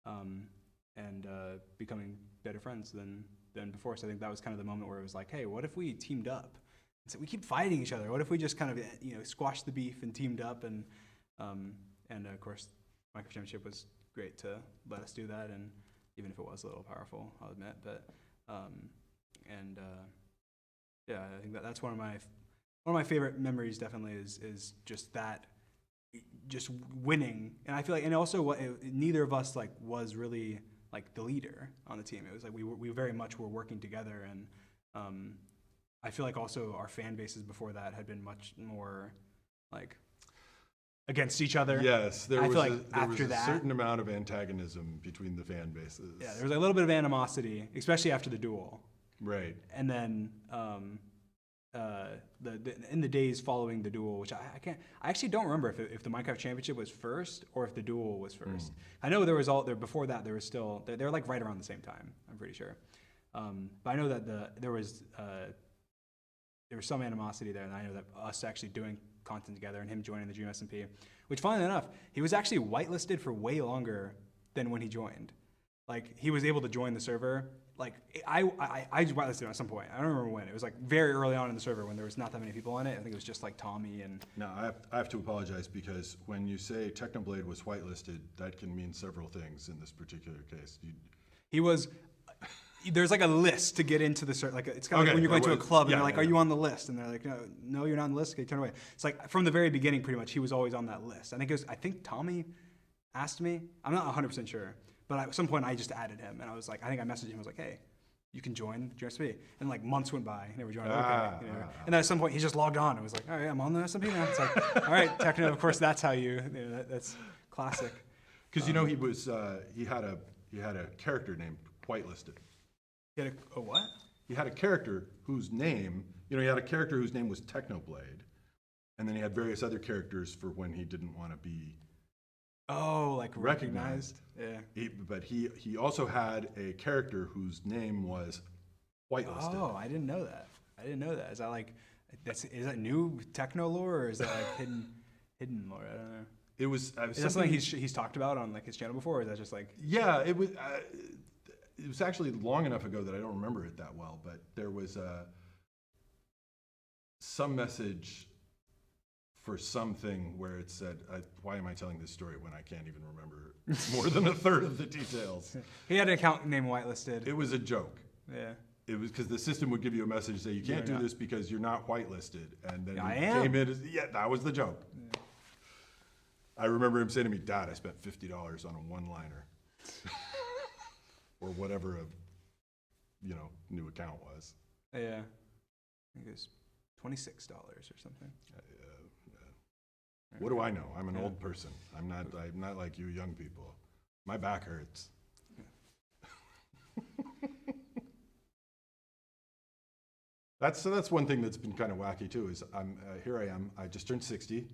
and becoming better friends than before. So I think that was kind of the moment where it was like, hey, what if we teamed up? So we keep fighting each other. What if we just kind of squashed the beef and teamed up and of course. Minecraft Championship was great to let us do that, and even if it was a little powerful, I'll admit. But yeah, I think that's one of my favorite memories. Definitely is just that, just winning. And I feel like, and also neither of us like was really like the leader on the team. It was like we very much were working together, and I feel like also our fan bases before that had been much more like. Against each other. Yes, there was a certain amount of antagonism between the fan bases. Yeah, there was a little bit of animosity, especially after the duel. Right. And then in the days following the duel, which I actually don't remember if the Minecraft Championship was first or if the duel was first. I know before that there was still they were like right around the same time. I'm pretty sure. But I know that there was some animosity there, and I know that us actually doing content together and him joining the Dream SMP, which funnily enough, he was actually whitelisted for way longer than when he joined. Like he was able to join the server. Like I whitelisted him at some point. I don't remember when. It was like very early on in the server when there was not that many people on it. I think it was just like Tommy and. No, I have to apologize because when you say Technoblade was whitelisted, that can mean several things in this particular case. He was. There's like a list to get into the server. Like it's kind of like when you're going to a club and they're like, "Are you on the list?" And they're like, "No, you're not on the list." Okay, turn away. It's like from the very beginning, pretty much, he was always on that list. I think Tommy asked me. I'm not 100% sure, but at some point I just added him, and I was like, I think I messaged him. I was like, "Hey, you can join GSP." And like months went by, he never joined. And then at some point he just logged on and was like, "All right, I'm on the SMP now." It's like, "All right, Techno." Of course, that's how that's classic. Because he had a character named Whitelisted. He had a what? He had a character whose name, he had a character whose name was Technoblade, and then he had various other characters for when he didn't want to be. Oh, like recognized. Yeah. But he also had a character whose name was whitelisted. Oh, I didn't know that. Is that like, is that new Techno lore or is that like hidden lore? I don't know. It was. Is that something he's talked about on like his channel before? Or is that just like? Yeah, it was. It was actually long enough ago that I don't remember it that well, but there was some message for something where it said, why am I telling this story when I can't even remember more than a third of the details? He had an account name whitelisted. It was a joke. Yeah. It was because the system would give you a message say you can't do this because you're not whitelisted, and then I it am. came in as that was the joke. I remember him saying to me, "Dad, I spent $50 on a one-liner," or whatever a new account was. Yeah, I think it was $26 or something. What do I know? I'm an Yeah. old person. I'm not like you young people. My back hurts. That's one thing that's been kind of wacky too. Is here I am. I just turned 60.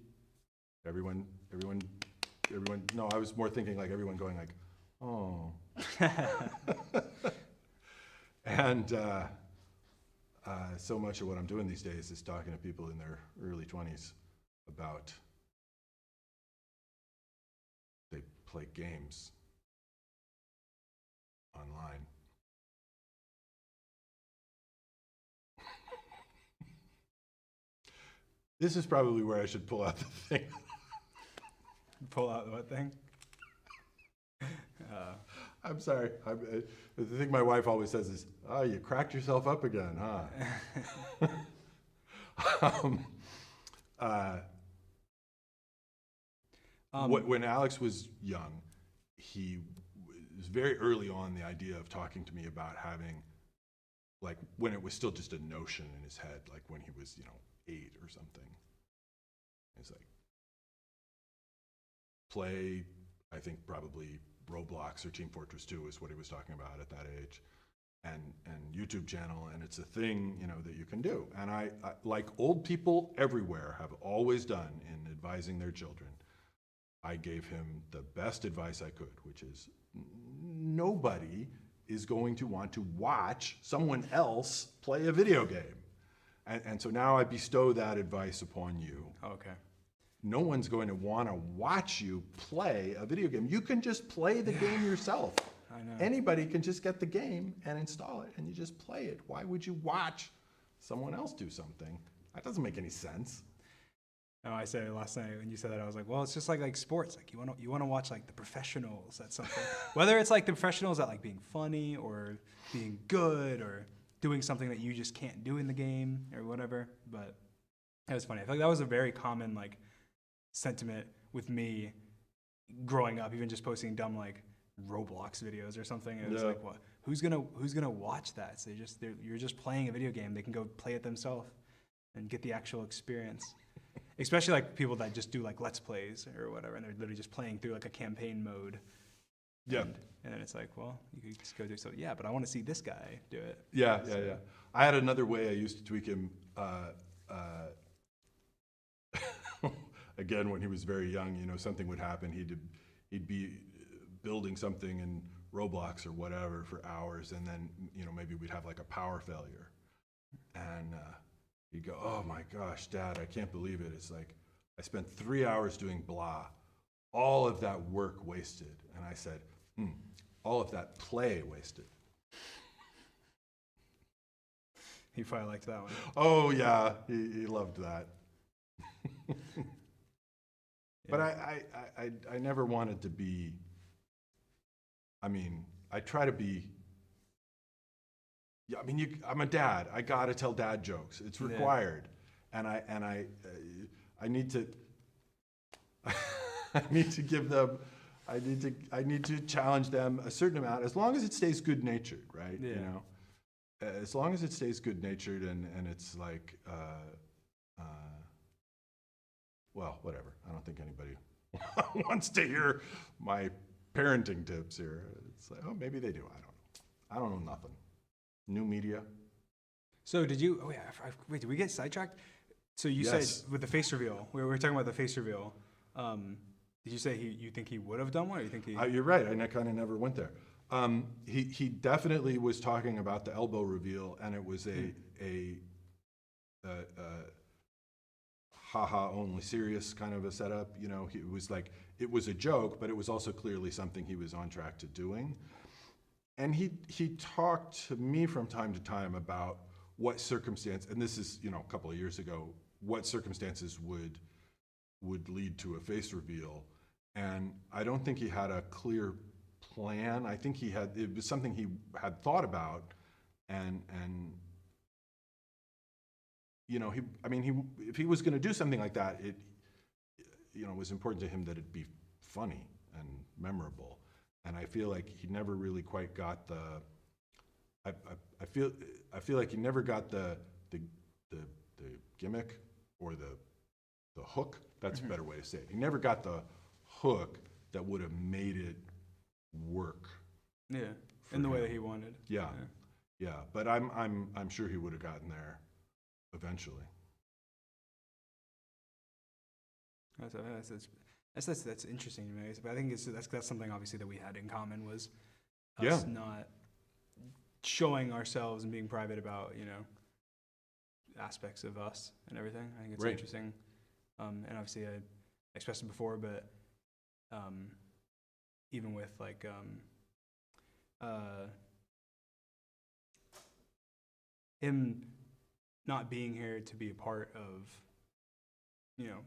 Everyone. No, I was more thinking like everyone going like, oh. And so much of what I'm doing these days is talking to people in their early 20s about they play games online. This is probably where I should pull out the thing. Pull out what thing? I'm sorry. The thing my wife always says is, "Oh, you cracked yourself up again, huh?" When Alex was young, he was very early on the idea of talking to me about having, like, when it was still just a notion in his head, like when he was, 8 or something. It's like, play, I think probably Roblox or Team Fortress 2 is what he was talking about at that age, and YouTube channel, and it's a thing, that you can do. And I, like old people everywhere have always done in advising their children, I gave him the best advice I could, which is nobody is going to want to watch someone else play a video game. And so now I bestow that advice upon you. Okay. No one's going to want to watch you play a video game. You can just play the game yourself. I know. Anybody can just get the game and install it, and you just play it. Why would you watch someone else do something? That doesn't make any sense. No, I said it last night when you said that. I was like, well, it's just like sports. Like you want to watch like the professionals at something. Whether it's like the professionals at like being funny or being good or doing something that you just can't do in the game or whatever. But it was funny. I feel like that was a very common like sentiment with me growing up, even just posting dumb like Roblox videos or something. It was like, what? Who's gonna watch that? So you're just playing a video game. They can go play it themselves and get the actual experience. Especially like people that just do like Let's Plays or whatever, and they're literally just playing through like a campaign mode. Yeah. And then it's like, well, you could just go do so. Yeah, but I want to see this guy do it. Yeah. I had another way I used to tweak him. Again, when he was very young, something would happen. He'd be building something in Roblox or whatever for hours, and then maybe we'd have like a power failure, and he'd go, "Oh my gosh, Dad, I can't believe it. It's like I spent 3 hours doing blah, all of that work wasted." And I said, all of that play wasted. He probably liked that one. Oh yeah, he loved that. But I never wanted to be, I try to be, I'm a dad. I gotta tell dad jokes. It's required. Yeah. And I need to, I need to give them, I need to challenge them a certain amount, as long as it stays good-natured, right? Yeah. As long as it stays good-natured and it's like, well, whatever. I don't think anybody wants to hear my parenting tips here. It's like, oh, maybe they do. I don't know nothing. New media. So did you? Oh yeah. Wait, did we get sidetracked? So you said with the face reveal. We were talking about the face reveal. Did you say you think he would have done one, or you think he? You're right. I kind of never went there. He definitely was talking about the elbow reveal, and it was a haha, only serious kind of a setup. It was like, it was a joke, but it was also clearly something he was on track to doing. And he talked to me from time to time about what circumstance, and this is, a couple of years ago, what circumstances would lead to a face reveal. And I don't think he had a clear plan. I think it was something he had thought about, and if he was going to do something like that, it was important to him that it be funny and memorable. And I feel like he never really quite got the. I feel like he never got the gimmick or the hook. That's a better way to say it. He never got the hook that would have made it work. Yeah, in the way that he wanted. Yeah. But I'm sure he would have gotten there eventually. That's interesting to me. But I think that's something obviously that we had in common was us not showing ourselves and being private about aspects of us and everything. I think it's interesting. And obviously I expressed it before, but even with like him not being here to be a part of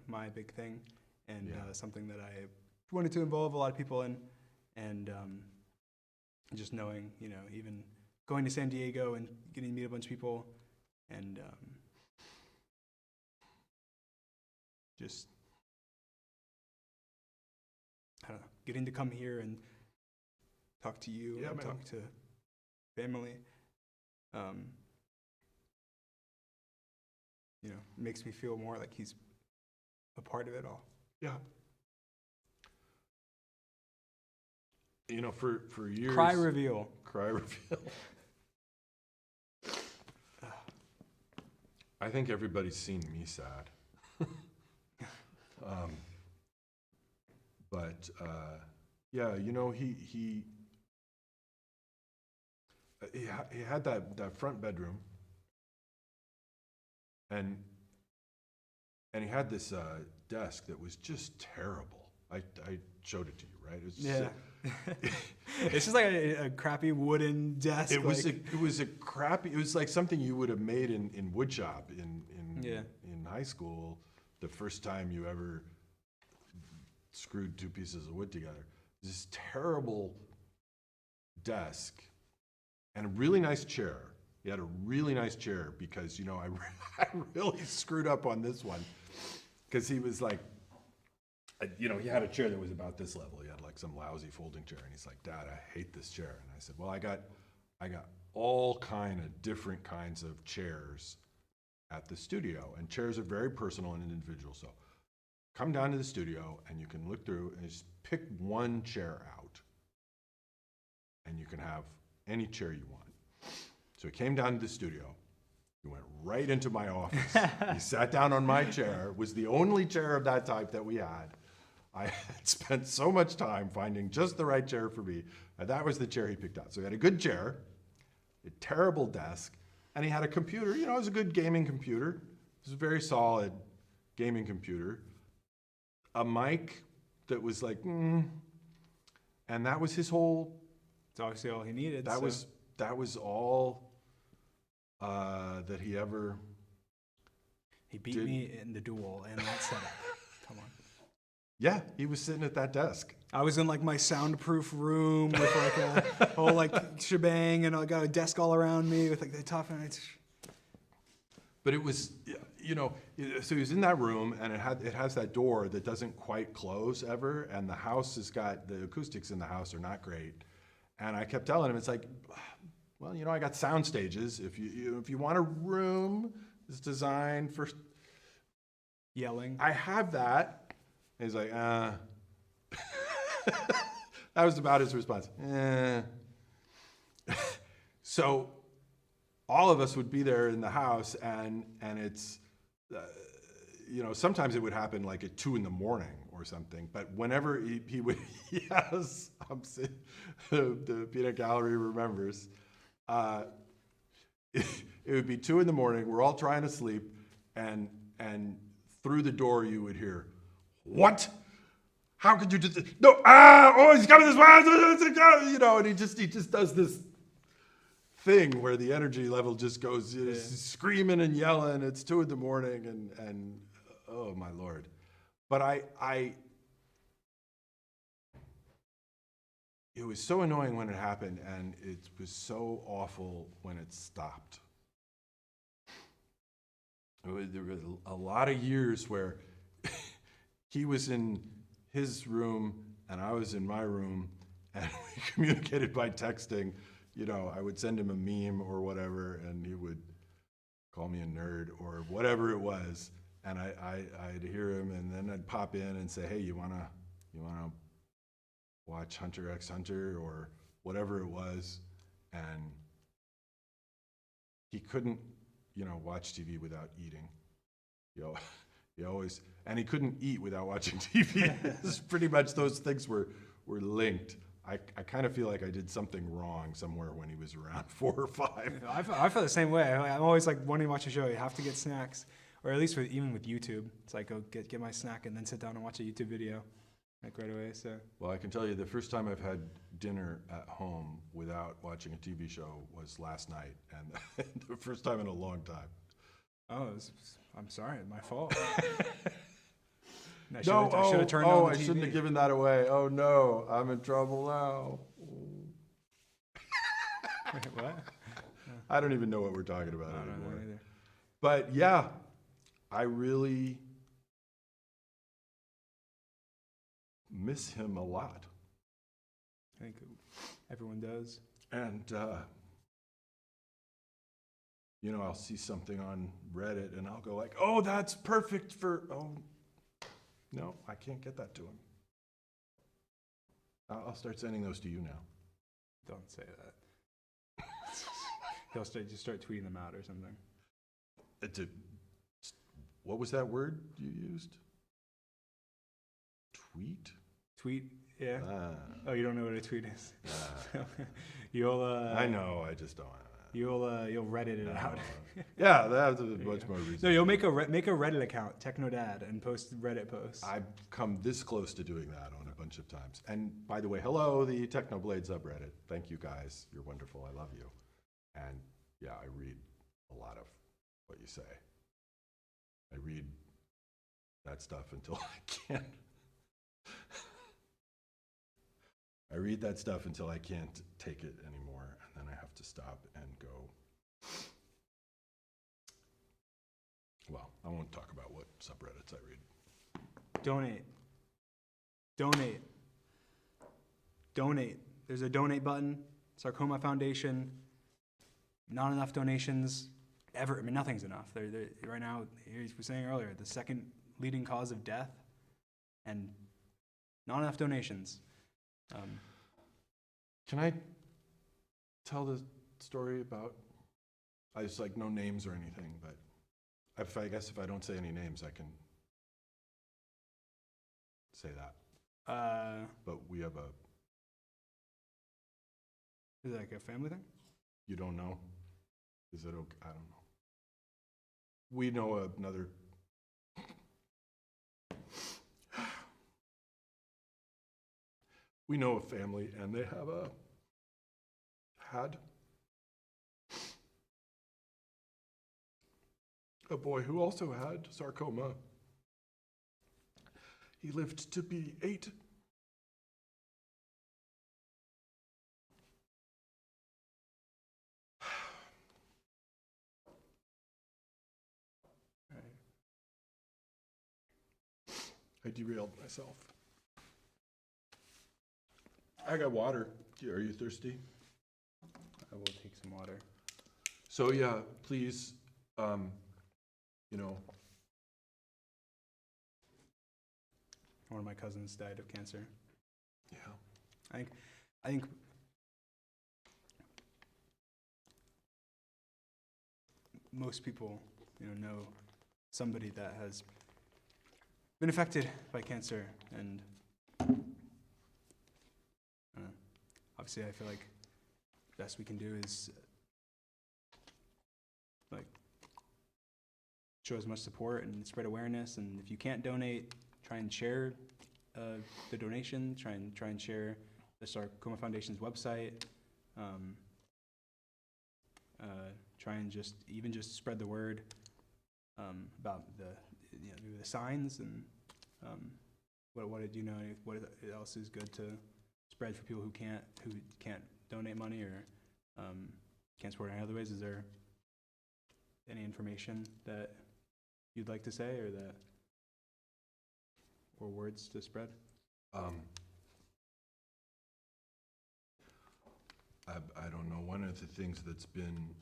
my big thing and something that I wanted to involve a lot of people in, and just knowing even going to San Diego and getting to meet a bunch of people and just I don't know, getting to come here and talk to you and talk to family, makes me feel more like he's a part of it all. Yeah. For years. Cry reveal. I think everybody's seen me sad. But he had that front bedroom, and he had this desk that was just terrible. I showed it to you, right? It's just like a crappy wooden desk. It was like something you would have made in woodshop in high school. The first time you ever screwed two pieces of wood together. This terrible desk and a really nice chair. He had a really nice chair because I really screwed up on this one because he was like, he had a chair that was about this level. He had like some lousy folding chair, and he's like, "Dad, I hate this chair." And I said, "Well, I got all kind of different kinds of chairs at the studio, and chairs are very personal and individual. So come down to the studio, and you can look through and just pick one chair out, and you can have any chair you want." So he came down to the studio. He went right into my office. He sat down on my chair. It was the only chair of that type that we had. I had spent so much time finding just the right chair for me, and that was the chair he picked out. So he had a good chair, a terrible desk, and he had a computer. It was a good gaming computer. It was a very solid gaming computer. A mic that was like, and that was his whole. It's obviously all he needed. That was all that he ever. He beat me in the duel in that setup. Come on. Yeah, he was sitting at that desk. I was in like my soundproof room with like a whole like shebang, and I got a desk all around me with like the top and it's. But it was, so he was in that room, and it has that door that doesn't quite close ever, and the house has got, the acoustics in the house are not great. And I kept telling him, it's like, well, I got sound stages. If you want a room that's designed for yelling, I have that. And he's like, That was about his response. So all of us would be there in the house, and it's, sometimes it would happen like at 2 a.m. or something. But whenever he would, yes, the peanut gallery remembers, it would be 2 a.m. We're all trying to sleep, and through the door you would hear, "What? How could you do this? No! He's coming this way!" And he just does this thing where the energy level just goes screaming and yelling. It's 2 a.m. and oh my Lord. But it was so annoying when it happened, and it was so awful when it stopped. There was a lot of years where he was in his room and I was in my room, and we communicated by texting. You know, I would send him a meme or whatever, and he would call me a nerd or whatever it was, and I'd hear him, and then I'd pop in and say, hey, you wanna watch Hunter x Hunter or whatever it was, and he couldn't, you know, watch TV without eating. You know, he always, and he couldn't eat without watching TV. It's pretty much those things were linked. I kind of feel like I did something wrong somewhere when he was around 4 or 5. I felt the same way. I'm always like wanting to watch a show. You have to get snacks, or at least even with YouTube, it's like go get my snack and then sit down and watch a YouTube video, like right away. So. Well, I can tell you the first time I've had dinner at home without watching a TV show was last night, and the first time in a long time. Oh, I'm sorry, my fault. I No, should have turned on the I TV. shouldn't have given that away. Oh no, I'm in trouble now. Wait, what? I don't even know what we're talking about I don't anymore. know either. But yeah, I really miss him a lot. I think everyone does. And, you know, I'll see something on Reddit and I'll go like, oh, that's perfect for, oh, no, I can't get that to him. I'll start sending those to you now. Don't say that. He'll start tweeting them out or something. What was that word you used? Tweet? Tweet? Yeah. Ah, Oh, you don't know what a tweet is? ah. You'll. I know, I just don't. You'll Reddit it out. Yeah, that's much more reasonable. No, you'll make a Reddit account, Technodad, and post Reddit posts. I've come this close to doing that on a bunch of times. And by the way, hello, the Technoblade subreddit. Thank you guys. You're wonderful. I love you. And yeah, I read a lot of what you say. I read that stuff until I can't. I read that stuff until I can't take it anymore, and then I have to stop and go. Well, I won't talk about what subreddits I read. Donate. Donate. Donate. There's a donate button. Sarcoma Foundation. Not enough donations ever. I mean, nothing's enough. They're right now, as we were saying earlier, the second leading cause of death, and not enough donations. Can I tell the story about, I just like no names or anything, but I guess if I don't say any names, I can say that. But we have Is it like a family thing? you don't know? Is it okay? I don't know. We know another. We know a family, and they have had a boy who also had sarcoma. He lived to be 8. I derailed myself. I got water. Are you thirsty? I will take some water. So yeah, please, you know. One of my cousins died of cancer. Yeah. I think most people, know somebody that has been affected by cancer, and obviously I feel like the best we can do is like show as much support and spread awareness, and if you can't donate, try and share the donation, try and share the Sarcoma Foundation's website, try and just spread the word about the the signs, and what did you know? What else is good to spread for people who can't donate money or can't support in any other ways? Is there any information that you'd like to say, or that? words to spread? I don't know. One of the things that's been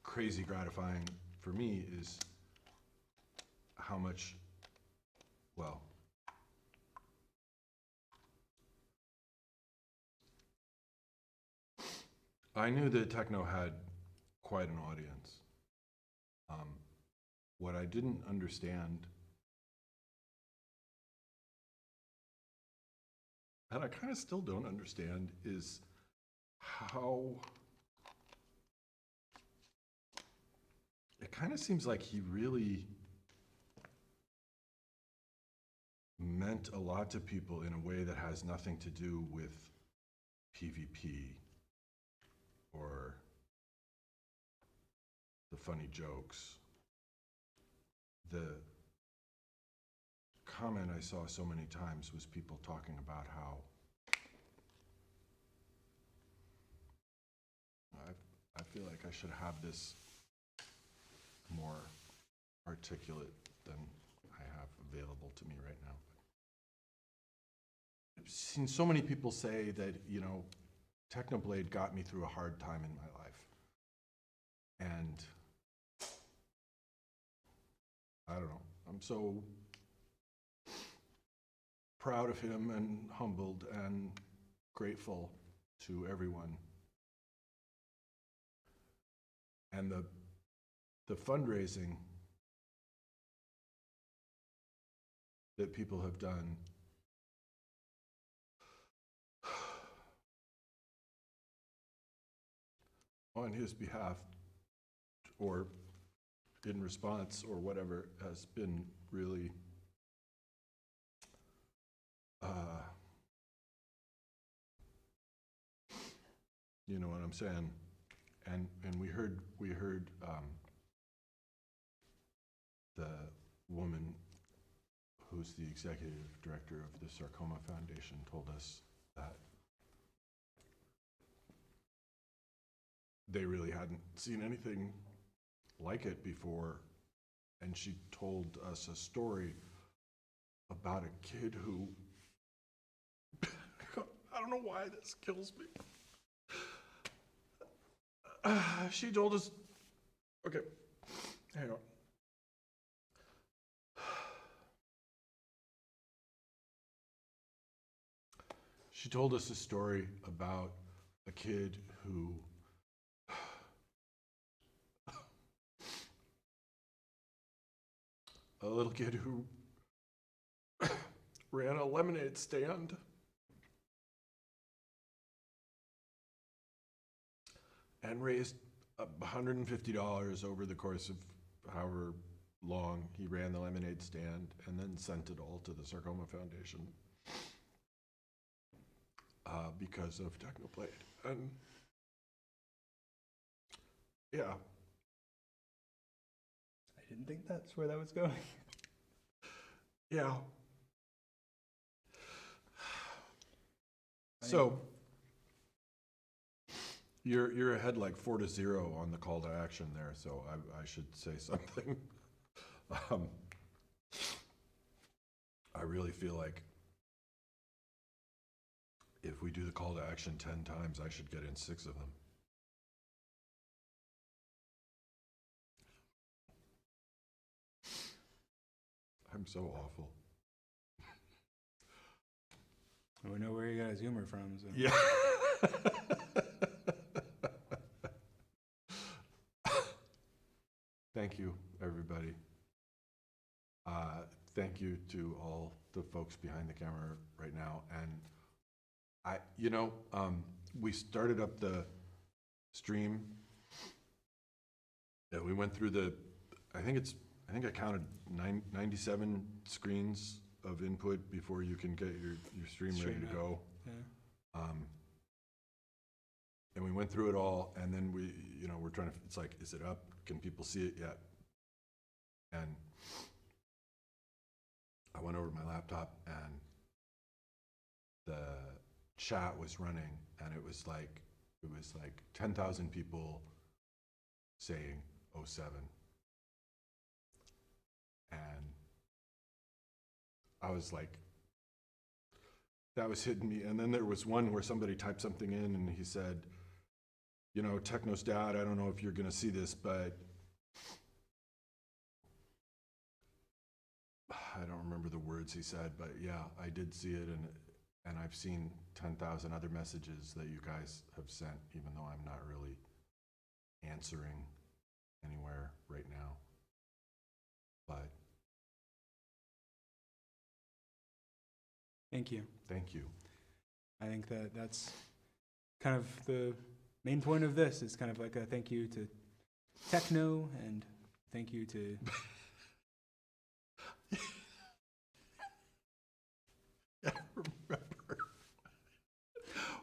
crazy gratifying for me is how much, well, I knew that Techno had quite an audience. What I didn't understand, and I kind of still don't understand, is how it kind of seems like he really meant a lot to people in a way that has nothing to do with PvP or the funny jokes. The comment I saw so many times was people talking about how I feel like I should have this more articulate than I have available to me right now. I've seen so many people say that, you know, Technoblade got me through a hard time in my life. And I don't know, I'm so proud of him and humbled and grateful to everyone. And the fundraising that people have done on his behalf or in response or whatever has been really you know what I'm saying? And we heard the woman who's the executive director of the Sarcoma Foundation told us that they really hadn't seen anything like it before. And she told us a story about a kid who, I don't know why this kills me. She told us, okay, hang on. She told us a story about a kid who a little kid who ran a lemonade stand and raised $150 over the course of however long he ran the lemonade stand, and then sent it all to the Sarcoma Foundation because of Technoblade. And yeah. I didn't think that's where that was going. Yeah. So you're ahead like 4-0 on the call to action there, so I should say something. I really feel like if we do the call to action 10 times, I should get in 6 of them. I'm so awful. We know where he got his humor from. So. Yeah. Thank you, everybody. Thank you to all the folks behind the camera right now. And we started up the stream. Yeah, we went through I think I counted 97 screens of input before you can get your stream ready to go. Yeah. And we went through it all, and then we're trying to, it's like, is it up? Can people see it yet? And I went over to my laptop, and the chat was running, and it was like 10,000 people saying 07. And I was like, that was hitting me. And then there was one where somebody typed something in and he said, you know, Techno's dad, I don't know if you're going to see this, but I don't remember the words he said, but yeah, I did see it, and I've seen 10,000 other messages that you guys have sent, even though I'm not really answering anywhere right now. But Thank you. thank you. I think that that's kind of the main point of this, is kind of like a thank you to Techno and thank you to I remember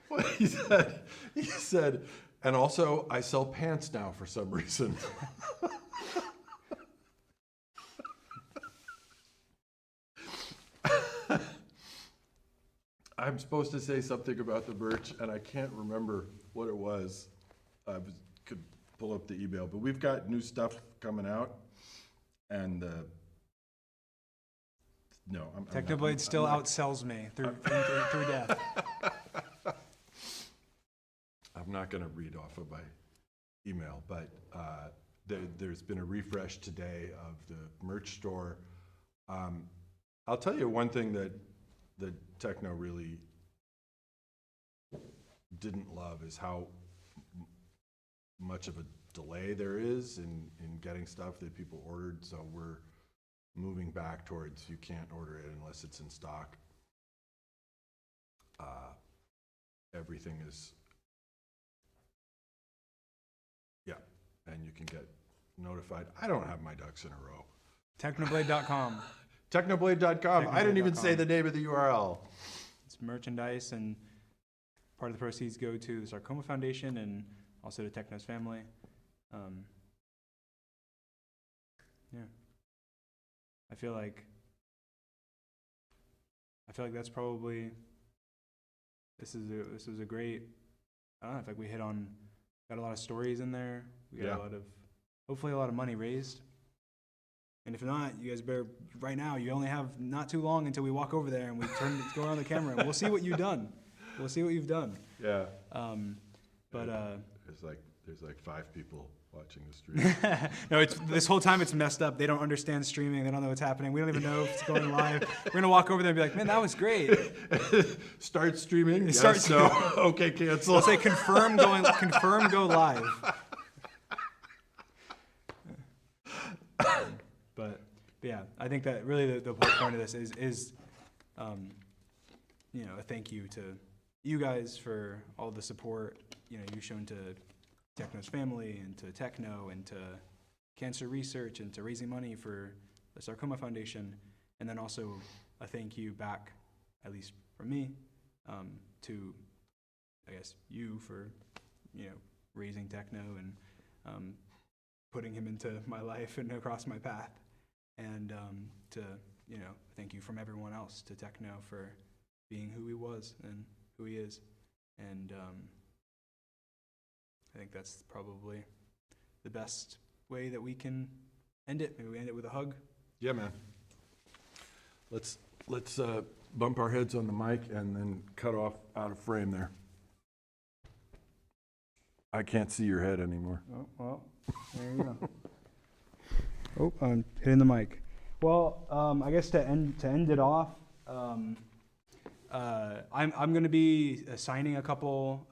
what he said. He said, and also I sell pants now for some reason. I'm supposed to say something about the merch, and I can't remember what it was. Could pull up the email, but we've got new stuff coming out, and no, Technoblade still outsells me through death. I'm not going to read off of my email, but there's been a refresh today of the merch store. I'll tell you one thing that Techno really didn't love is how much of a delay there is in getting stuff that people ordered. So we're moving back towards you can't order it unless it's in stock. Everything is, yeah, and you can get notified. I don't have my ducks in a row. Technoblade.com. Technoblade.com. I didn't even say the name of the URL. It's merchandise, and part of the proceeds go to the Sarcoma Foundation and also to Techno's family. Yeah. I feel like that's probably, this is a great, I don't know, I feel like we got a lot of stories in there. We got hopefully a lot of money raised. And if not, you guys better, right now, you only have not too long until we walk over there and we go around the camera and we'll see what you've done. We'll see what you've done. Yeah. There's like 5 people watching the stream. No, this whole time it's messed up. They don't understand streaming. They don't know what's happening. We don't even know if it's going live. We're gonna walk over there and be like, "Man, that was great." Start streaming. Yes, no. Okay, cancel. Let's say confirm go live. But yeah, I think that really the whole point of this is a thank you to you guys for all the support you've shown to Techno's family and to Techno and to cancer research and to raising money for the Sarcoma Foundation, and then also a thank you back, at least from me, to I guess you for raising Techno and putting him into my life and across my path, and to thank you from everyone else to Techno for being who he was and who he is, and I think that's probably the best way that we can end it. Maybe we end it with a hug. Yeah, man. Let's bump our heads on the mic and then cut off out of frame there. I can't see your head anymore. Oh, well, there you go. Oh, I'm hitting the mic. Well, I guess to end it off, I'm going to be signing a couple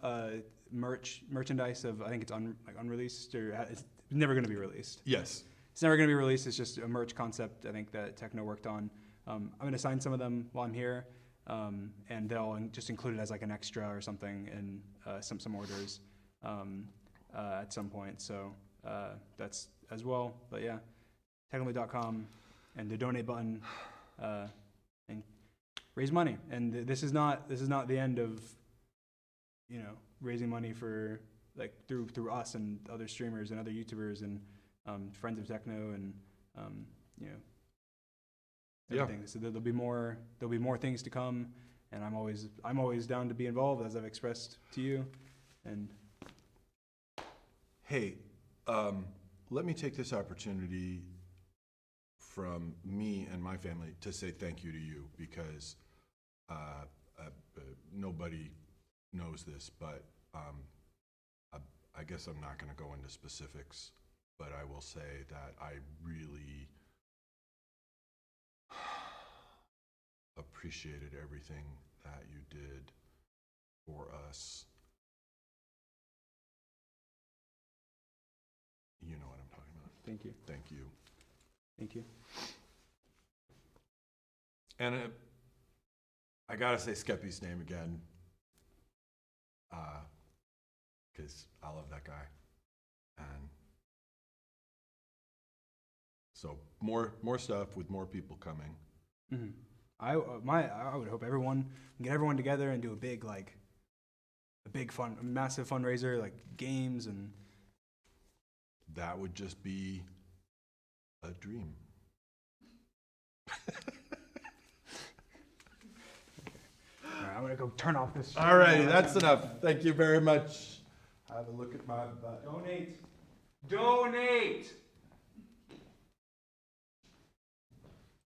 merchandise of, I think it's unreleased, or it's never going to be released. Yes. It's never going to be released. It's just a merch concept I think that Techno worked on. I'm going to sign some of them while I'm here, and they'll just include it as like an extra or something in some orders at some point. So that's as well. But yeah, Technoblade.com and the donate button, and raise money. And this is not the end of raising money for through us and other streamers and other YouTubers and friends of Techno and everything. So there'll be more things to come, and I'm always down to be involved, as I've expressed to you. And hey, let me take this opportunity from me and my family to say thank you to you, because nobody knows this, but I guess I'm not going to go into specifics, but I will say that I really appreciated everything that you did for us. You know what I'm talking about. Thank you. Thank you. Thank you. And I gotta say Skeppy's name again, because I love that guy. And so more stuff with more people coming. Mm-hmm. I would hope everyone get everyone together and do a big massive fundraiser, like games, and that would just be a dream. All right, I'm gonna go turn off this. All righty, that's enough. Thank you very much. Have a look at my butt. Donate.